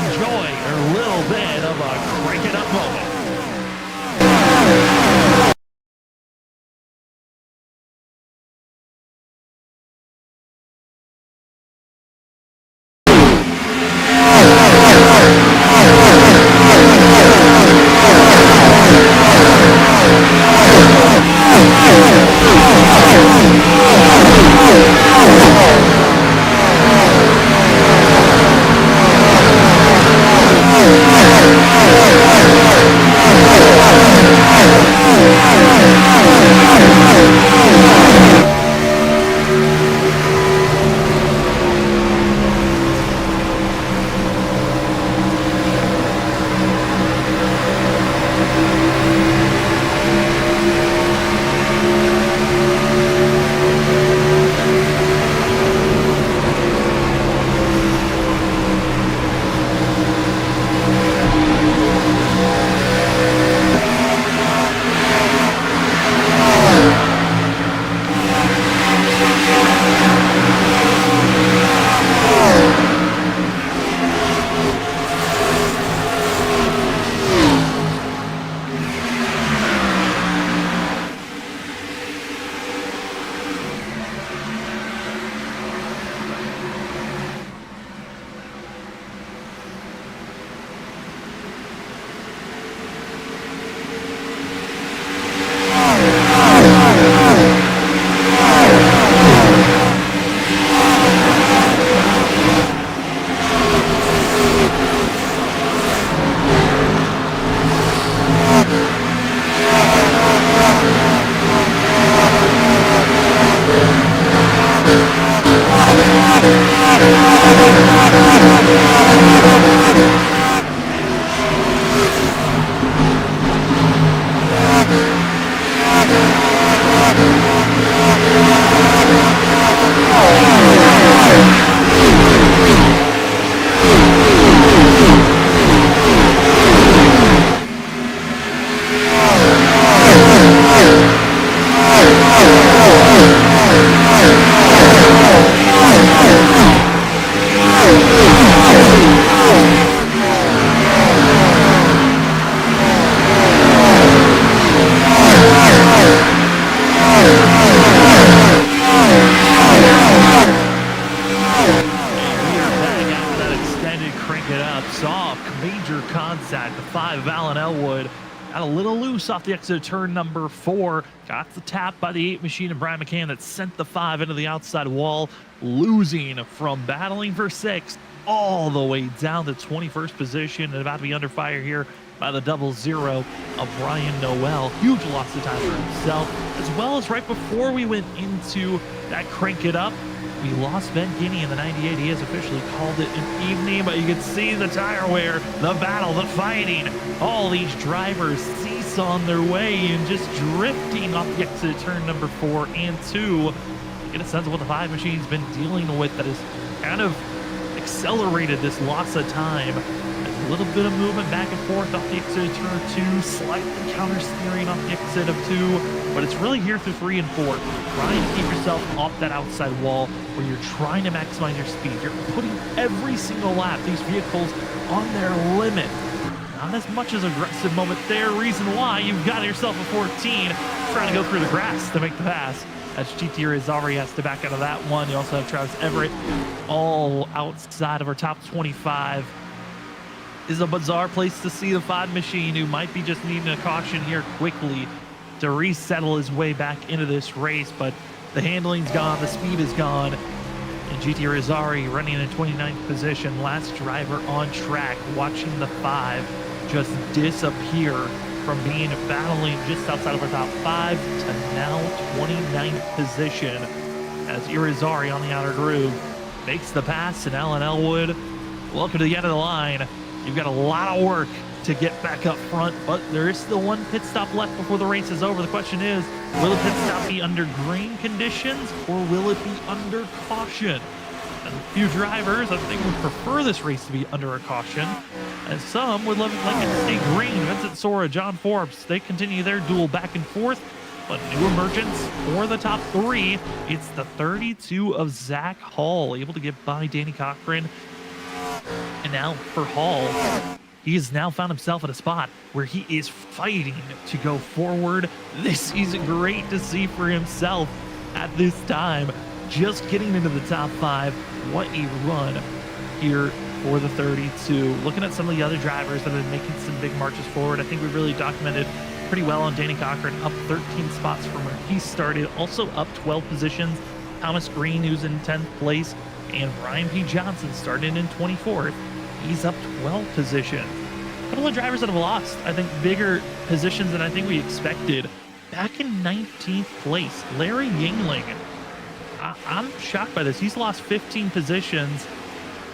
Enjoy a little bit of a crank it up moment. major contact. The 5 of Alan Elwood got a little loose off the exit of turn number 4. Got the tap by the 8 machine and Brian McCann that sent the 5 into the outside wall, losing from battling for 6 all the way down to 21st position and about to be under fire here by the 00 of Brian Noel. Huge loss of time for himself, as well as right before we went into that crank it up, we lost Ben Guinea in the 98. He has officially called it an evening, but you can see the tire wear, the battle, the fighting. All these drivers seesaw on their way and just drifting off the exit of turn number 4 and 2. Get a sense of what the 5 machine's been dealing with that has kind of accelerated this loss of time. A little bit of movement back and forth off the exit of turn 2, slightly counter steering off the exit of 2, but it's really here through 3 and 4. Trying to keep yourself off that outside wall where you're trying to maximize your speed. You're putting every single lap these vehicles on their limit. Not as much as aggressive moment there. Reason why you've got yourself a 14 trying to go through the grass to make the pass. As GT Rizari has to back out of that one. You also have Travis Everett all outside of our top 25. This is a bizarre place to see the 5 machine, who might be just needing a caution here quickly to resettle his way back into this race, but the handling's gone, the speed is gone, and GT Rizari running in 29th position, last driver on track, watching the 5 just disappear from being battling just outside of our top 5 to now 29th position, as Irizarry on the outer groove makes the pass, and Alan Elwood, welcome to the end of the line. You've got a lot of work to get back up front, but there is still one pit stop left before the race is over. The question is, will the pit stop be under green conditions or will it be under caution? And a few drivers, I think, would prefer this race to be under a caution, and some would like it to stay green. Vincent Sora, John Forbes, they continue their duel back and forth, but new emergence for the top 3. It's the 32 of Zach Hall, able to get by Danny Cochran. And now for Hall, he has now found himself in a spot where he is fighting to go forward. This is great to see for himself at this time. Just getting into the top 5. What a run here for the 32. Looking at some of the other drivers that have been making some big marches forward, I think we really documented pretty well on Danny Cochran, up 13 spots from where he started. Also up 12 positions. Thomas Green, who's in 10th place, and Ryan P. Johnson started in 24th. He's up 12 positions. A couple of drivers that have lost, I think, bigger positions than I think we expected. Back in 19th place, Larry Yingling. I'm shocked by this. He's lost 15 positions,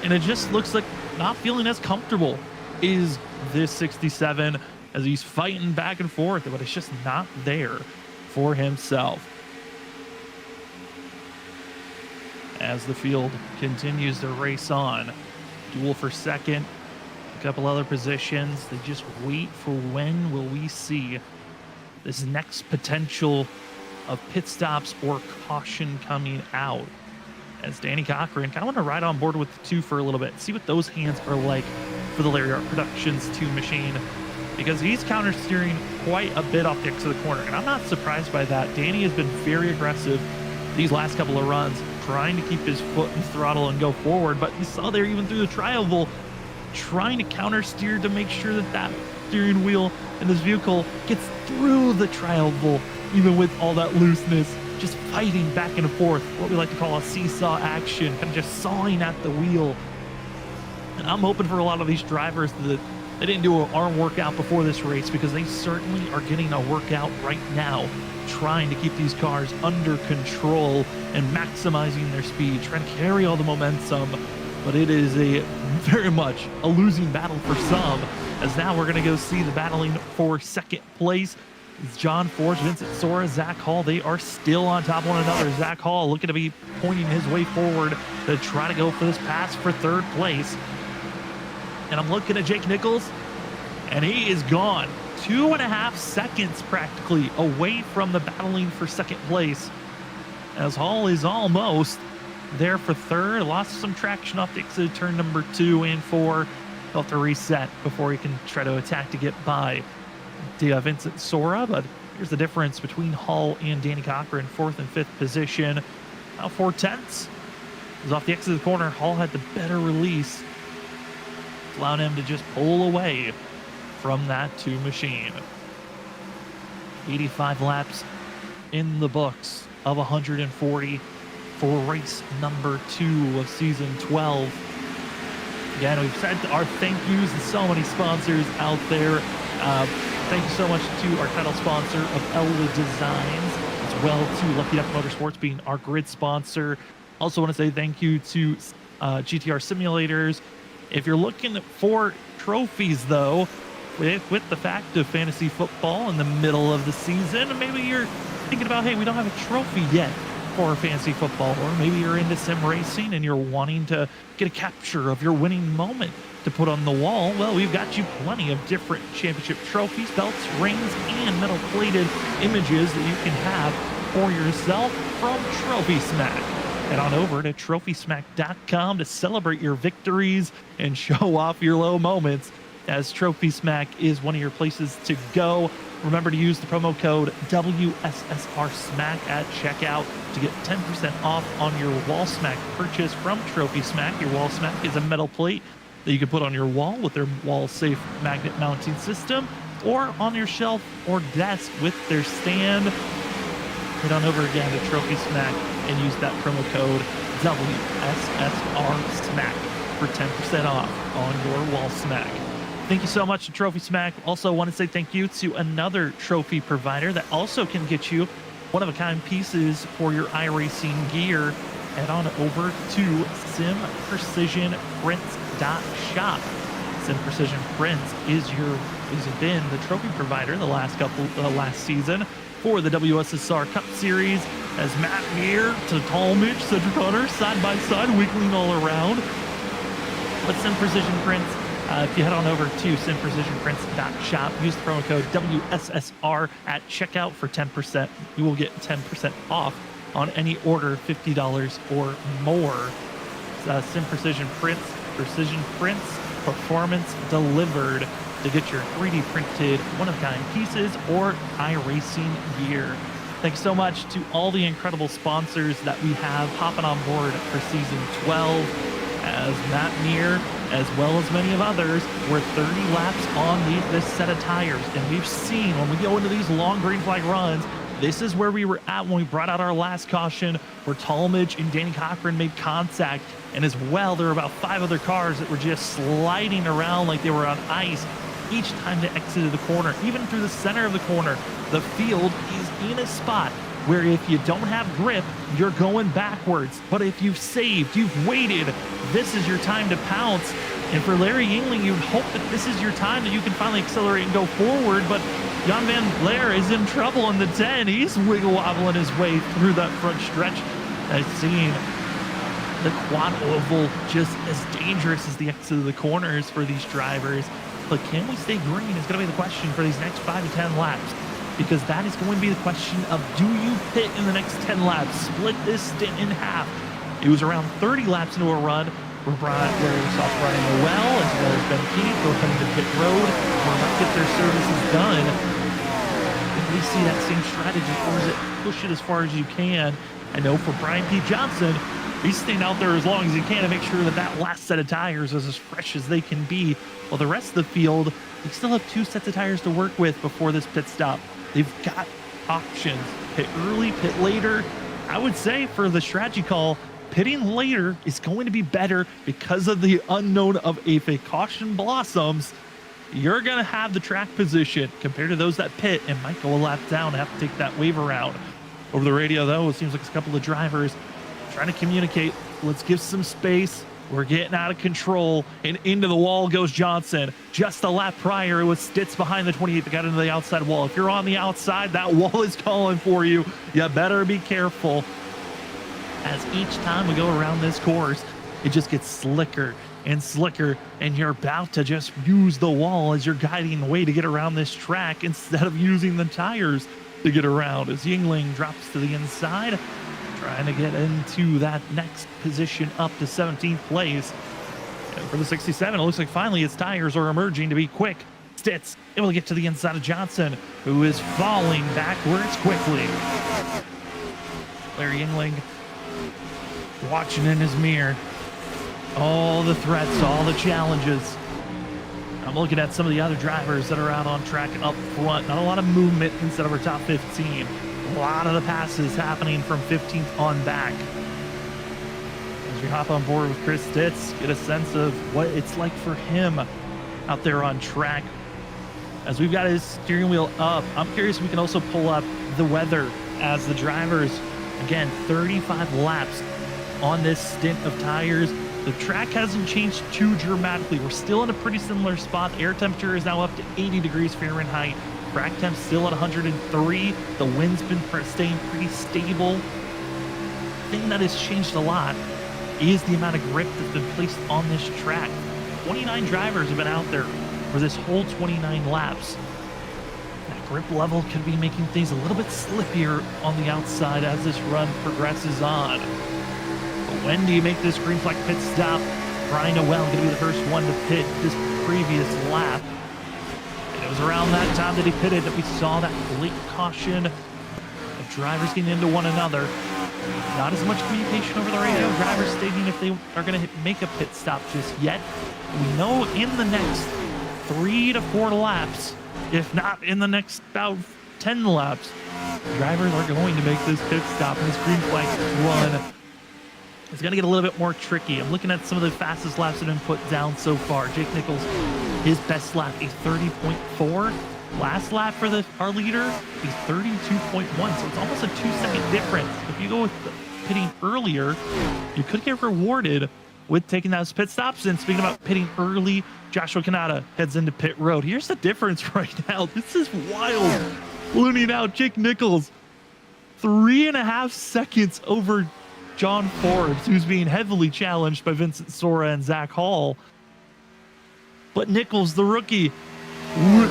and it just looks like not feeling as comfortable is this 67 as he's fighting back and forth, but it's just not there for himself. As the field continues to race on, duel for second, a couple other positions. They just wait for when will we see this next potential of pit stops or caution coming out. As Danny Cochran kind of want to ride on board with the 2 for a little bit, see what those hands are like for the Larry Art Productions 2 machine, because he's counter steering quite a bit off the exit of the corner, and I'm not surprised by that. Danny has been very aggressive these last couple of runs, trying to keep his foot in throttle and go forward, but you saw there even through the tri-oval, trying to counter steer to make sure that that steering wheel in this vehicle gets through the tri-oval, even with all that looseness, just fighting back and forth, what we like to call a seesaw action, kind of just sawing at the wheel. And I'm hoping for a lot of these drivers that they didn't do an arm workout before this race, because they certainly are getting a workout right now, trying to keep these cars under control and maximizing their speed, trying to carry all the momentum. But it is very much a losing battle for some, as now we're going to go see the battling for second place. It's John Forbes, Vincent Sora, Zach Hall. They are still on top of one another. Zach Hall looking to be pointing his way forward to try to go for this pass for third place. And I'm looking at Jake Nichols, and he is gone. 2.5 seconds practically away from the battling for second place, as Hall is almost there for third. Lost some traction off the exit of turn number 2 and 4. He'll have to reset before he can try to attack to get by Vincent Sora. But here's the difference between Hall and Danny Cochran, 4th and 5th position. Now 4/10 is off the exit of the corner. Hall had the better release. allowing him to just pull away from that 2 machine. 85 laps in the books of 140 for race number 2 of season 12. Again, we've said our thank yous to so many sponsors out there. Thank you so much to our title sponsor of Elwood Designs, as well to Lucky Duck Motorsports being our grid sponsor. Also want to say thank you to GTR Simulators. If you're looking for trophies, though, with the fact of fantasy football in the middle of the season, maybe you're thinking about, hey, we don't have a trophy yet for fantasy football, or maybe you're into sim racing and you're wanting to get a capture of your winning moment to put on the wall. Well, we've got you plenty of different championship trophies, belts, rings, and metal plated images that you can have for yourself from Trophy Smack. Head on over to trophysmack.com to celebrate your victories and show off your low moments, as Trophy Smack is one of your places to go. Remember to use the promo code WSSR Smack at checkout to get 10% off on your wall smack purchase from Trophy Smack. Your wall smack is a metal plate that you can put on your wall with their wall safe magnet mounting system, or on your shelf or desk with their stand. Head on over again to Trophy Smack and use that promo code WSSR Smack for 10% off on your wall smack. Thank you so much to Trophy Smack. Also want to say thank you to another trophy provider that also can get you one-of-a-kind pieces for your iRacing gear. Head on over to simprecisionprints.shop. Sim Precision Prints has been the trophy provider the last season for the WSSR Cup Series, as Matt Meir to Talmadge, Cedric Hunter, side by side, wiggling all around. But Sim Precision Prints, if you head on over to simprecisionprints.shop, use the promo code WSSR at checkout for 10%. You will get 10% off on any order $50 or more. Sim Precision Prints, precision prints, performance delivered, to get your 3D printed one-of-a-kind pieces or iRacing gear. Thanks so much to all the incredible sponsors that we have hopping on board for season 12, as Matt Meir, as well as many of others, we're 30 laps on this set of tires. And we've seen when we go into these long green flag runs, this is where we were at when we brought out our last caution, where Talmadge and Danny Cochran made contact. And as well, there were about 5 other cars that were just sliding around like they were on ice each time they exited the corner. Even through the center of the corner, the field is in a spot where if you don't have grip, you're going backwards. But if you've saved, you've waited, this is your time to pounce. And for Larry Yingling, you'd hope that this is your time that you can finally accelerate and go forward. But Jan Van Blair is in trouble in the 10. He's wiggle wobbling his way through that front stretch. I've seen the quad oval just as dangerous as the exit of the corners for these drivers. But can we stay green is going to be the question for these next 5 to 10 laps. Because that is going to be the question of, do you pit in the next 10 laps? Split this stint in half. It was around 30 laps into a run where we saw Brian Noel as well as Ben Keith go coming to pit road or not get their services done. If we see that same strategy, or is it push it as far as you can? I know for Brian P. Johnson, he's staying out there as long as he can to make sure that that last set of tires is as fresh as they can be. While the rest of the field, they still have 2 sets of tires to work with before this pit stop. They've got options. Pit early, pit later. I would say for the strategy call, pitting later is going to be better because of the unknown of if a caution blossoms, you're going to have the track position compared to those that pit and might go a lap down and have to take that wave around. Over the radio, though, it seems like a couple of drivers trying to communicate, let's give some space. We're getting out of control, and into the wall goes Johnson. Just a lap prior, it was Stitz behind the 28 that got into the outside wall. If you're on the outside, that wall is calling for you. You better be careful. As each time we go around this course, it just gets slicker and slicker, and you're about to just use the wall as your guiding way to get around this track instead of using the tires to get around. As Yingling drops to the inside, trying to get into that next position up to 17th place. And for the 67, it looks like finally his tires are emerging to be quick. Stitz able to get to the inside of Johnson, who is falling backwards quickly. Larry Yingling watching in his mirror. All the threats, all the challenges. I'm looking at some of the other drivers that are out on track up front. Not a lot of movement instead of our top 15. A lot of the passes happening from 15th on back. As we hop on board with Chris Stitz, get a sense of what it's like for him out there on track. As we've got his steering wheel up, I'm curious if we can also pull up the weather as the drivers, again, 35 laps on this stint of tires. The track hasn't changed too dramatically. We're still in a pretty similar spot. Air temperature is now up to 80 degrees Fahrenheit. Track temp still at 103. The wind's been staying pretty stable. The thing that has changed a lot is the amount of grip that's been placed on this track. 29 drivers have been out there for this whole 29 laps. That grip level could be making things a little bit slippier on the outside as this run progresses on. When do you make this green flag pit stop? Brian Noel going to be the first one to pit this previous lap. And it was around that time that he pitted that we saw that late caution of drivers getting into one another. Not as much communication over the radio. Drivers stating if they are going to make a pit stop just yet. We know in the next 3 to 4 laps, if not in the next about 10 laps, drivers are going to make this pit stop and this green flag run. It's going to get a little bit more tricky. I'm looking at some of the fastest laps that have been put down so far. Jake Nichols, his best lap, a 30.4. Last lap for our leader, a 32.1. So it's almost a 2-second difference. If you go with pitting earlier, you could get rewarded with taking those pit stops. And speaking about pitting early, Joshua Kanata heads into pit road. Here's the difference right now. This is wild. Ballooning out Jake Nichols, 3.5 seconds over John Forbes, who's being heavily challenged by Vincent Sora and Zach Hall. But Nichols, the rookie,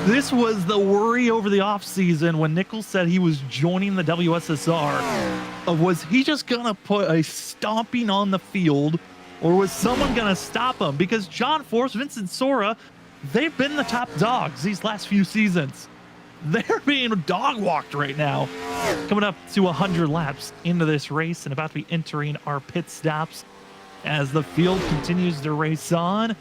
this was the worry over the offseason when Nichols said he was joining the WSSR. Was he just going to put a stomping on the field, or was someone going to stop him? Because John Forbes, Vincent Sora, they've been the top dogs these last few seasons. They're being dog walked right now. Coming up to 100 laps into this race and about to be entering our pit stops. As the field continues to race on,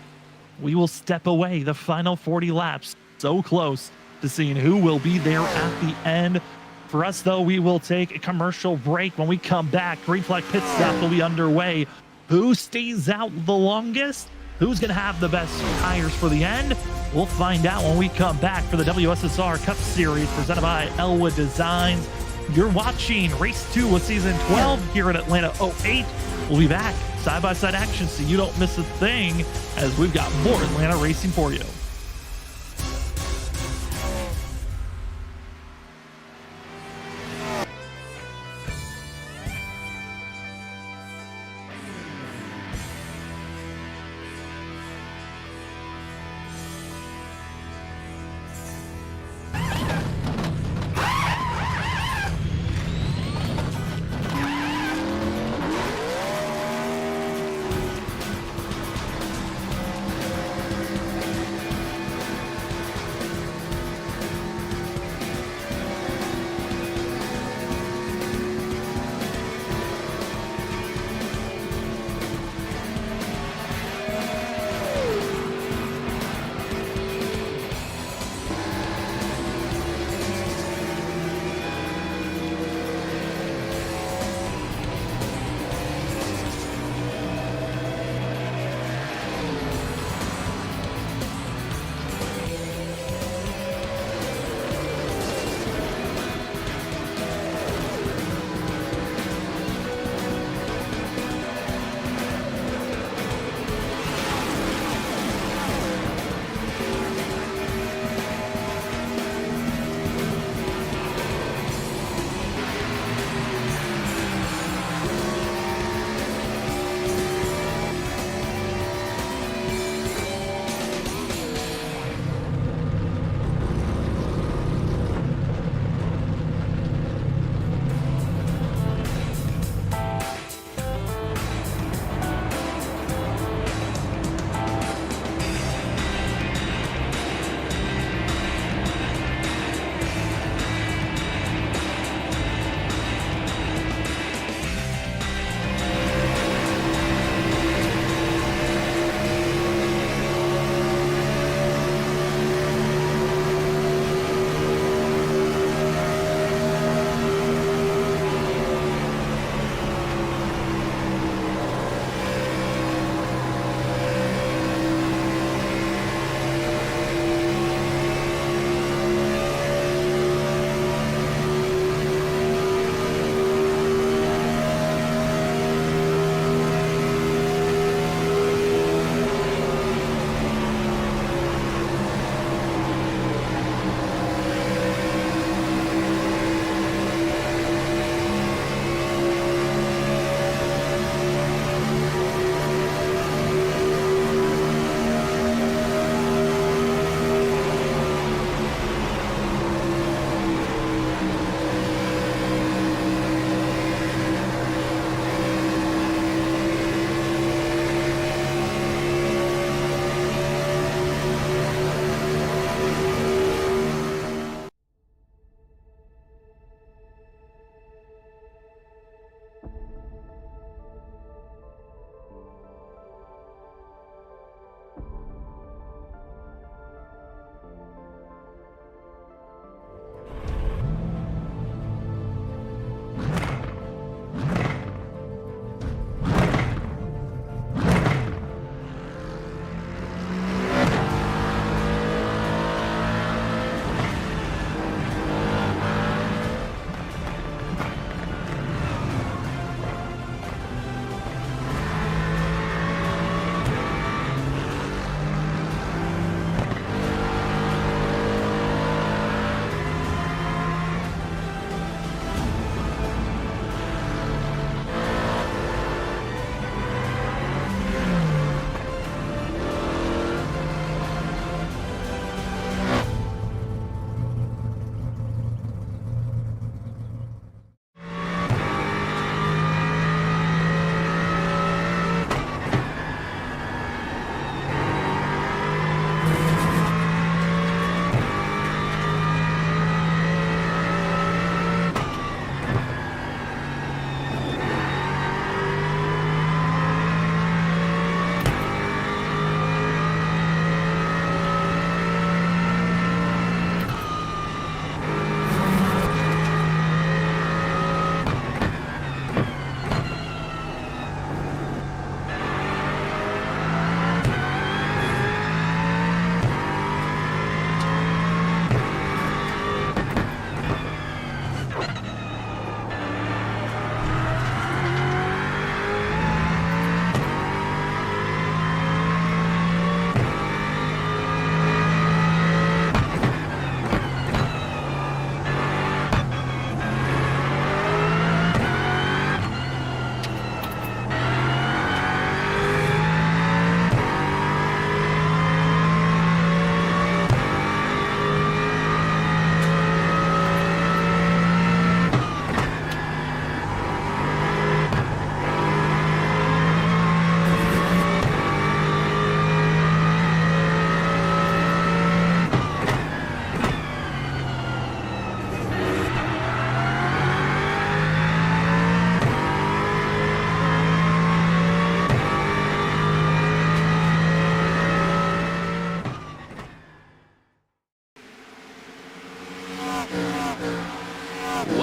we will step away the final 40 laps. So close to seeing who will be there at the end. For us, though, we will take a commercial break. When we come back, green flag pit stop will be underway. Who stays out the longest? Who's going to have the best tires for the end? We'll find out when we come back for the WSSR Cup Series presented by Elwood Designs. You're watching Race 2 of Season 12 here at Atlanta 08. We'll be back, side-by-side action, so you don't miss a thing as we've got more Atlanta racing for you.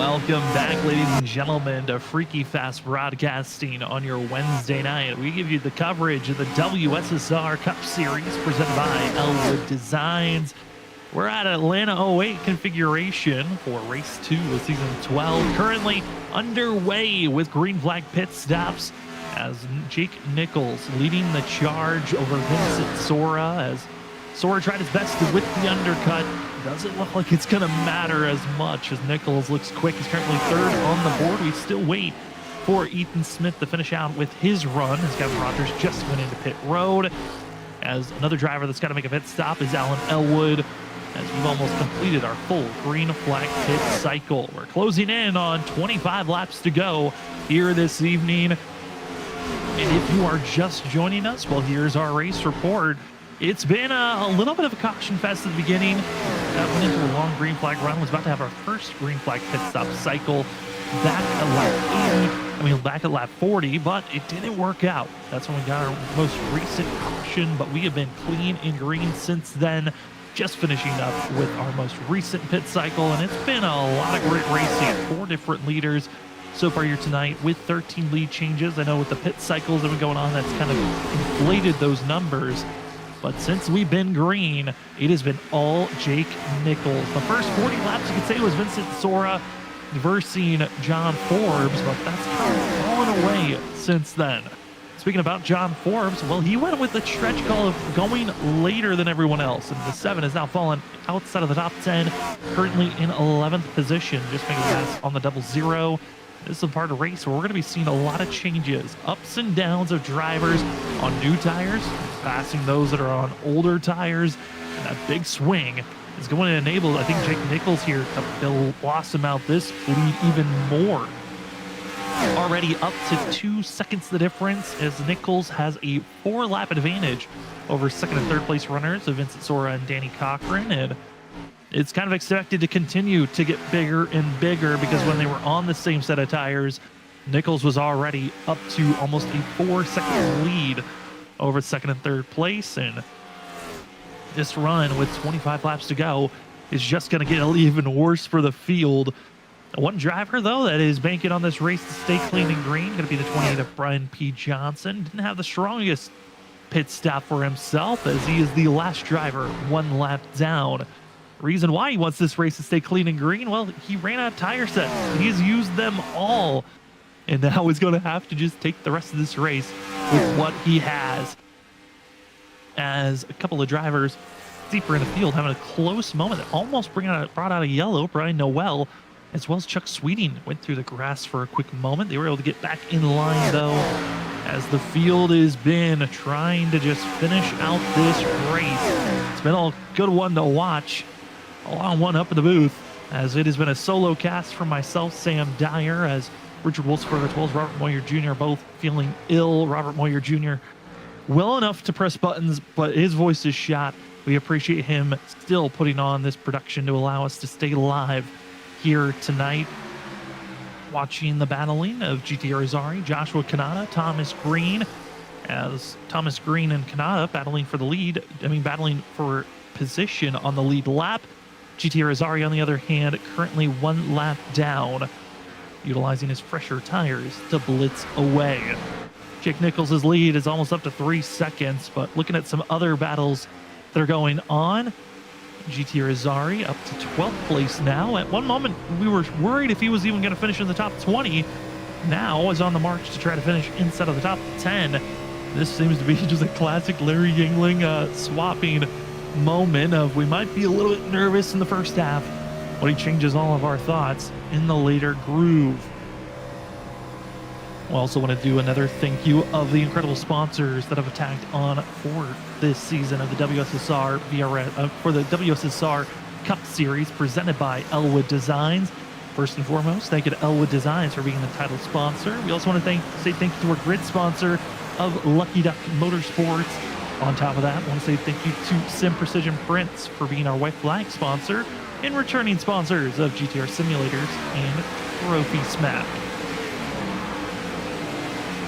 Welcome back, ladies and gentlemen, to Freaky Fast Broadcasting on your Wednesday night. We give you the coverage of the WSSR Cup Series presented by Elwood Designs. We're at Atlanta 08 configuration for race 2 of season 12, currently underway with green flag pit stops as Jake Nichols leading the charge over Vincent Sora as Sora tried his best to whip the undercut. Doesn't look like it's going to matter as much as Nichols looks quick. He's currently third on the board. We still wait for Ethan Smith to finish out with his run as Kevin Rogers just went into pit road. As another driver that's got to make a pit stop is Alan Elwood, as we've almost completed our full green flag pit cycle. We're closing in on 25 laps to go here this evening. And if you are just joining us, well, here's our race report. It's been a little bit of a caution fest at the beginning. That went into a long green flag run. Was about to have our first green flag pit stop cycle back at lap 40, but it didn't work out. That's when we got our most recent caution, but we have been clean in green since then. Just finishing up with our most recent pit cycle, and it's been a lot of great racing. 4 different leaders so far here tonight with 13 lead changes. I know with the pit cycles that have been going on, that's kind of inflated those numbers. But since we've been green, it has been all Jake Nichols. The first 40 laps, you could say, was Vincent Sora versing John Forbes, but that's kind of fallen away since then. Speaking about John Forbes, well, he went with the stretch call of going later than everyone else, and the 7 has now fallen outside of the top 10, currently in 11th position, just making pass on the 00. This is a part of the race where we're going to be seeing a lot of changes, ups and downs of drivers on new tires, passing those that are on older tires, and that big swing is going to enable, I think, Jake Nichols here to blossom out this lead even more. Already up to 2 seconds the difference as Nichols has a 4-lap advantage over second and third place runners of Vincent Sora and Danny Cochran, and it's kind of expected to continue to get bigger and bigger because when they were on the same set of tires, Nichols was already up to almost a 4-second lead over second and third place, and this run with 25 laps to go is just going to get even worse for the field. One driver, though, that is banking on this race to stay clean and green, going to be the 28 of Brian P. Johnson. Didn't have the strongest pit stop for himself as he is the last driver 1 lap down. Reason why he wants this race to stay clean and green, well, he ran out of tire sets. He's used them all, and now he's going to have to just take the rest of this race with what he has. As a couple of drivers deeper in the field having a close moment that almost brought out a yellow. Brian Noel, as well as Chuck Sweeting, went through the grass for a quick moment. They were able to get back in line, though, as the field has been trying to just finish out this race. It's been a good one to watch. A long one up in the booth, as it has been a solo cast from myself, Sam Dyer, as Richard Wolfsburg, as well as Robert Moyer Jr. both feeling ill. Robert Moyer Jr. well enough to press buttons, but his voice is shot. We appreciate him still putting on this production to allow us to stay live here tonight. Watching the battling of GT Arizari, Joshua Kanata, Thomas Green, as Thomas Green and Kanata battling for the lead, battling for position on the lead lap. GT Arizari, on the other hand, currently 1 lap down, utilizing his fresher tires to blitz away. Jake Nichols' lead is almost up to 3 seconds, but looking at some other battles that are going on, GT Arizari up to 12th place now. At one moment, we were worried if he was even going to finish in the top 20. Now is on the march to try to finish inside of the top 10. This seems to be just a classic Larry Yingling swapping moment of we might be a little bit nervous in the first half, but he changes all of our thoughts in the later groove. We also want to do another thank you of the incredible sponsors that have attacked on for this season of the WSSR for the WSSR Cup Series presented by Elwood Designs. First and foremost, thank you to Elwood Designs for being the title sponsor. We also want to say thank you to our grid sponsor of Lucky Duck Motorsports. On top of that, I want to say thank you to Sim Precision Prints for being our white flag sponsor and returning sponsors of GTR Simulators and Trophy Smack.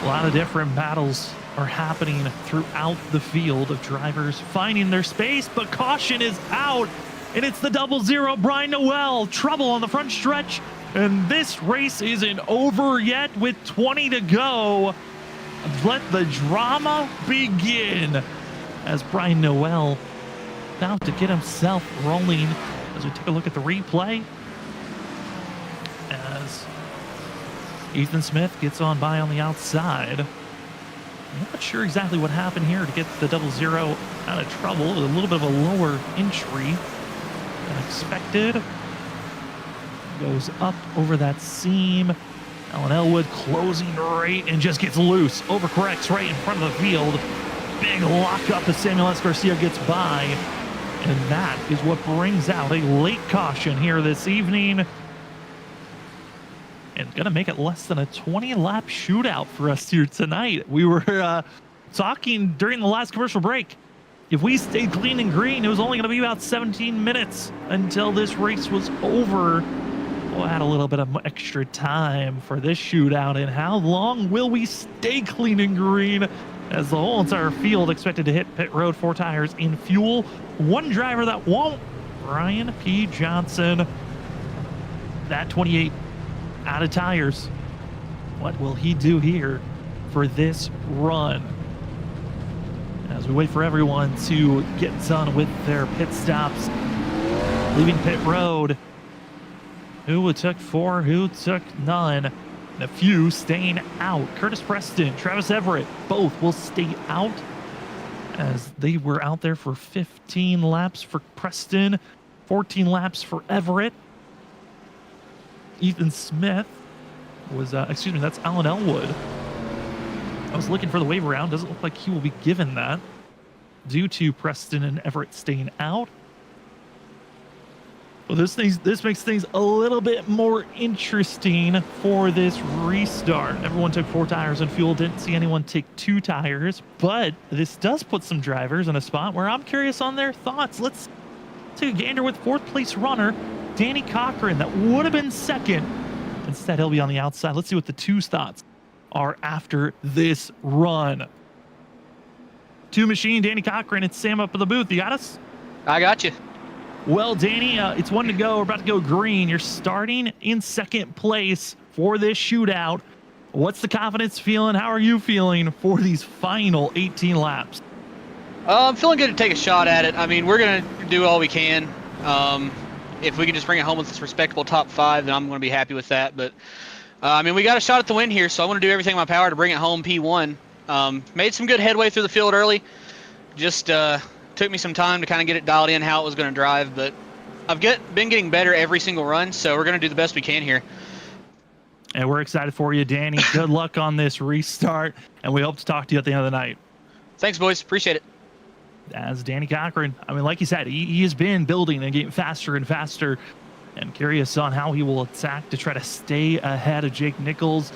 A lot of different battles are happening throughout the field of drivers finding their space, but caution is out, and it's the 00 Brian Noel. Trouble on the front stretch And this race isn't over yet with 20 to go. Let the drama begin as Brian Noel about to get himself rolling as we take a look at the replay. As Ethan Smith gets on by on the outside. I'm not sure exactly what happened here to get the 00 out of trouble. A little bit of a lower entry than expected. Goes up over that seam. Alan Elwood closing right and just gets loose. Overcorrects right in front of the field. Big lock up as Samuel S. Garcia gets by. And that is what brings out a late caution here this evening. And going to make it less than a 20-lap shootout for us here tonight. We were talking during the last commercial break. If we stayed clean and green, it was only going to be about 17 minutes until this race was over. We'll add a little bit of extra time for this shootout. And how long will we stay clean and green as the whole entire field expected to hit pit road, 4 tires in fuel? One driver that won't, Brian P. Johnson. That 28 out of tires. What will he do here for this run? As we wait for everyone to get done with their pit stops, leaving pit road. Who took 4, who took none, and a few staying out. Curtis Preston, Travis Everett, both will stay out as they were out there for 15 laps for Preston, 14 laps for Everett. Ethan Smith was, excuse me, that's Alan Elwood. I was looking for the wave around. Doesn't look like he will be given that due to Preston and Everett staying out. Well, this makes things a little bit more interesting for this restart. Everyone took 4 tires and fuel. Didn't see anyone take 2 tires, but this does put some drivers in a spot where I'm curious on their thoughts. Let's take a gander with 4th place runner Danny Cochran. That would have been 2nd. Instead, he'll be on the outside. Let's see what the 2's thoughts are after this run. 2 Machine, Danny Cochran, it's Sam up in the booth. You got us? I got you. Well, Danny, it's 1 to go. We're about to go green. You're starting in 2nd place for this shootout. What's the confidence feeling? How are you feeling for these final 18 laps? I'm feeling good to take a shot at it. I mean, we're going to do all we can. If we can just bring it home with this respectable top 5, then I'm going to be happy with that. But, I mean, we got a shot at the win here, so I want to do everything in my power to bring it home P1. Made some good headway through the field early. Just took me some time to kind of get it dialed in how it was going to drive, but I've been getting better every single run, so we're going to do the best we can here. And we're excited for you, Danny. Good luck on this restart, and we hope to talk to you at the end of the night. Thanks, boys. Appreciate it. As Danny Cochran, I mean, like you said, he has been building and getting faster and faster, and curious on how he will attack to try to stay ahead of Jake Nichols.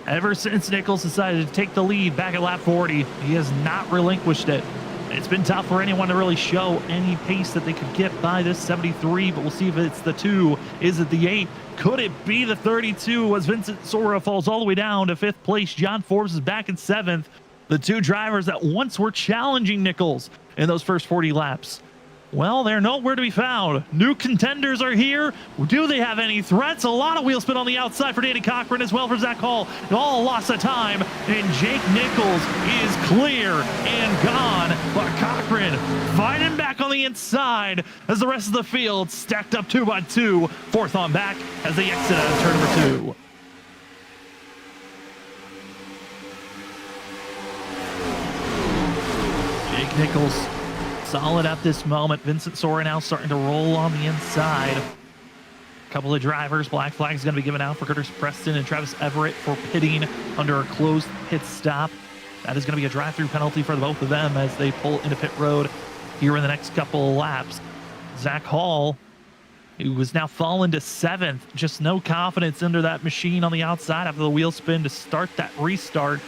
Ever since Nichols decided to take the lead back at lap 40, he has not relinquished it. It's been tough for anyone to really show any pace that they could get by this 73, but we'll see if it's the 2. Is it the 8? Could it be the 32 as Vincent Sora falls all the way down to 5th place? John Forbes is back in 7th. The 2 drivers that once were challenging Nichols in those first 40 laps, well, they're nowhere to be found. New contenders are here. Do they have any threats? A lot of wheel spin on the outside for Danny Cochran as well for Zach Hall. All loss of time, and Jake Nichols is clear and gone. But Cochran fighting back on the inside as the rest of the field stacked up 2 by 2. 4th on back as they exit out of turn number 2. Jake Nichols solid at this moment. Vincent Sora now starting to roll on the inside. A couple of drivers. Black flag is going to be given out for Curtis Preston and Travis Everett for pitting under a closed pit stop. That is going to be a drive-through penalty for both of them as they pull into pit road here in the next couple of laps. Zach Hall, who was now fallen to 7th, just no confidence under that machine on the outside after the wheel spin to start that restart.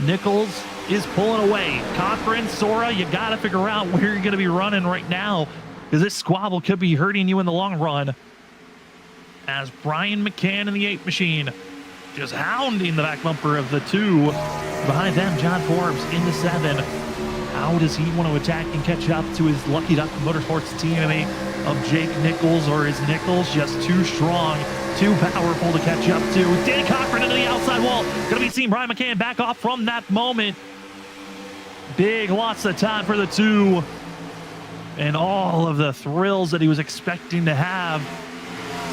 Nichols is pulling away. Cochran, Sora, you got to figure out where you're going to be running right now, because this squabble could be hurting you in the long run. As Brian McCann in the 8 machine just hounding the back bumper of the 2. Behind them, John Forbes into 7. How does he want to attack and catch up to his Lucky Duck Motorsports teammate of Jake Nichols, or is Nichols just too strong, too powerful to catch up to? Danny Cochran into the outside wall. Going to be seeing Brian McCann back off from that moment. Big loss of time for the two. And all of the thrills that he was expecting to have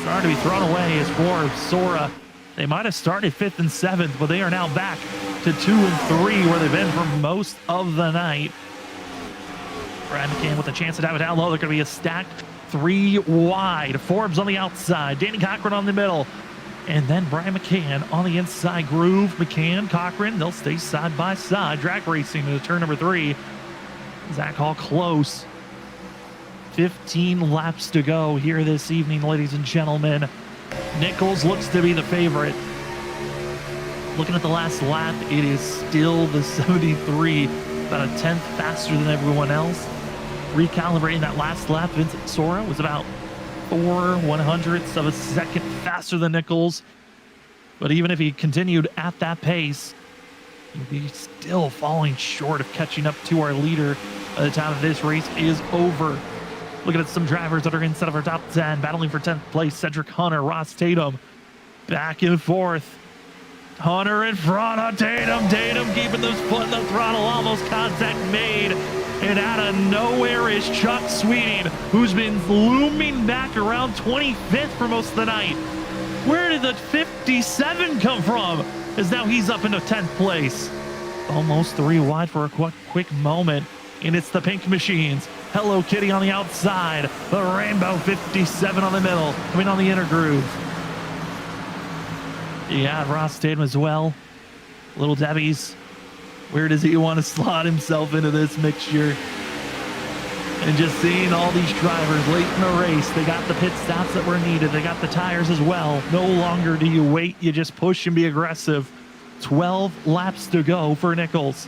started to be thrown away as Forbes, Sora. They might have started 5th and 7th, but they are now back to 2 and 3 where they've been for most of the night. Brian McCann with a chance to dive it down low. They're going to be a stacked 3 wide. Forbes on the outside, Danny Cochran on the middle, and then Brian McCann on the inside groove. McCann, Cochran, they'll stay side by side. Drag racing into turn number 3. Zach Hall close. 15 laps to go here this evening, ladies and gentlemen. Nichols looks to be the favorite. Looking at the last lap, it is still the 73, about a 10th faster than everyone else. Recalibrating that last lap, Vincent Sora was about 4/100ths of a second faster than Nichols. But even if he continued at that pace, he'd be still falling short of catching up to our leader by the time this race is over. Looking at some drivers that are inside of our top 10, battling for 10th place. Cedric Hunter, Ross Tatum, back and forth. Hunter in front of Tatum. Tatum keeping those foot in the throttle, almost contact made. And out of nowhere is Chuck Sweeting, who's been looming back around 25th for most of the night. Where did the 57 come from? As now he's up into 10th place. Almost 3 wide for a quick moment. And it's the Pink Machines. Hello Kitty on the outside. The Rainbow 57 on the middle. Coming on the inner groove. Yeah, Ross Tatum as well. Little Debbie's. Where does he want to slot himself into this mixture? And just seeing all these drivers late in the race. They got the pit stops that were needed. They got the tires as well. No longer do you wait. You just push and be aggressive. 12 laps to go for Nichols.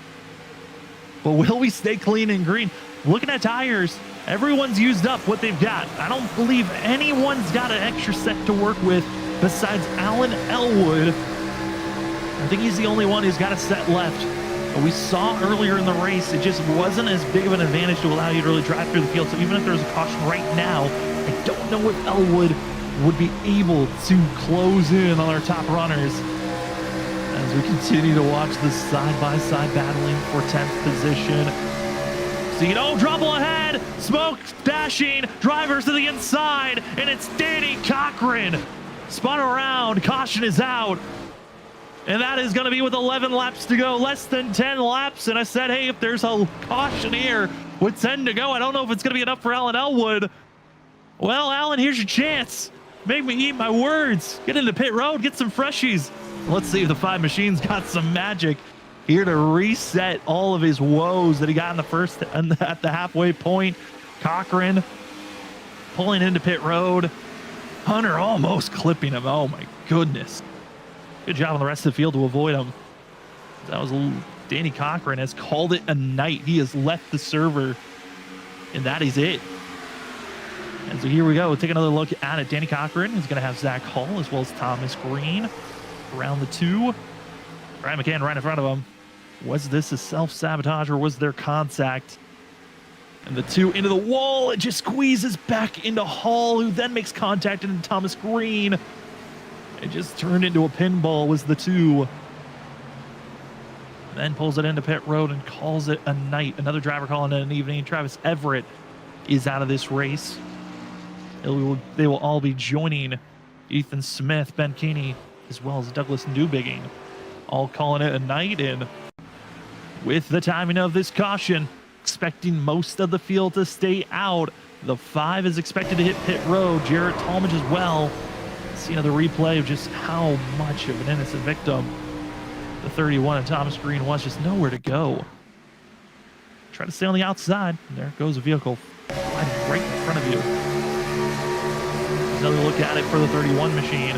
But will we stay clean and green? Looking at tires, everyone's used up what they've got. I don't believe anyone's got an extra set to work with besides Alan Elwood. I think he's the only one who's got a set left. But we saw earlier in the race, it just wasn't as big of an advantage to allow you to really drive through the field. So even if there's a caution right now, I don't know if Elwood would be able to close in on our top runners. As we continue to watch this side-by-side battling for 10th position. Zeno, trouble ahead, smoke dashing, drivers to the inside, and it's Danny Cochran. Spun around, caution is out. And that is going to be with 11 laps to go, less than 10 laps. And I said, hey, if there's a caution here with 10 to go, I don't know if it's going to be enough for Alan Elwood. Well, Alan, here's your chance. Make me eat my words. Get into pit road, get some freshies. Let's see if the 5 Machines got some magic here to reset all of his woes that he got in the first and at the halfway point. Cochran pulling into pit road. Hunter almost clipping him. Oh my goodness. Good job on the rest of the field to avoid him. That was Danny Cochran has called it a night. He has left the server, and that is it. And so here we go. Take another look at it. Danny Cochran is going to have Zach Hall as well as Thomas Green around the 2. Brian McCann right in front of him. Was this a self-sabotage or was there contact? And the 2 into the wall. It just squeezes back into Hall, who then makes contact into Thomas Green. It just turned into a pinball was the 2. Then pulls it into pit road and calls it a night. Another driver calling it an evening. Travis Everett is out of this race. They will all be joining Ethan Smith, Ben Keeney, as well as Douglas Newbigging, all calling it a night. And with the timing of this caution, expecting most of the field to stay out, the 5 is expected to hit pit road. Jarrett Talmadge as well. See another replay of just how much of an innocent victim the 31 of Thomas Green was. Just nowhere to go. Try to stay on the outside. There goes a vehicle right in front of you. Another look at it for the 31 machine.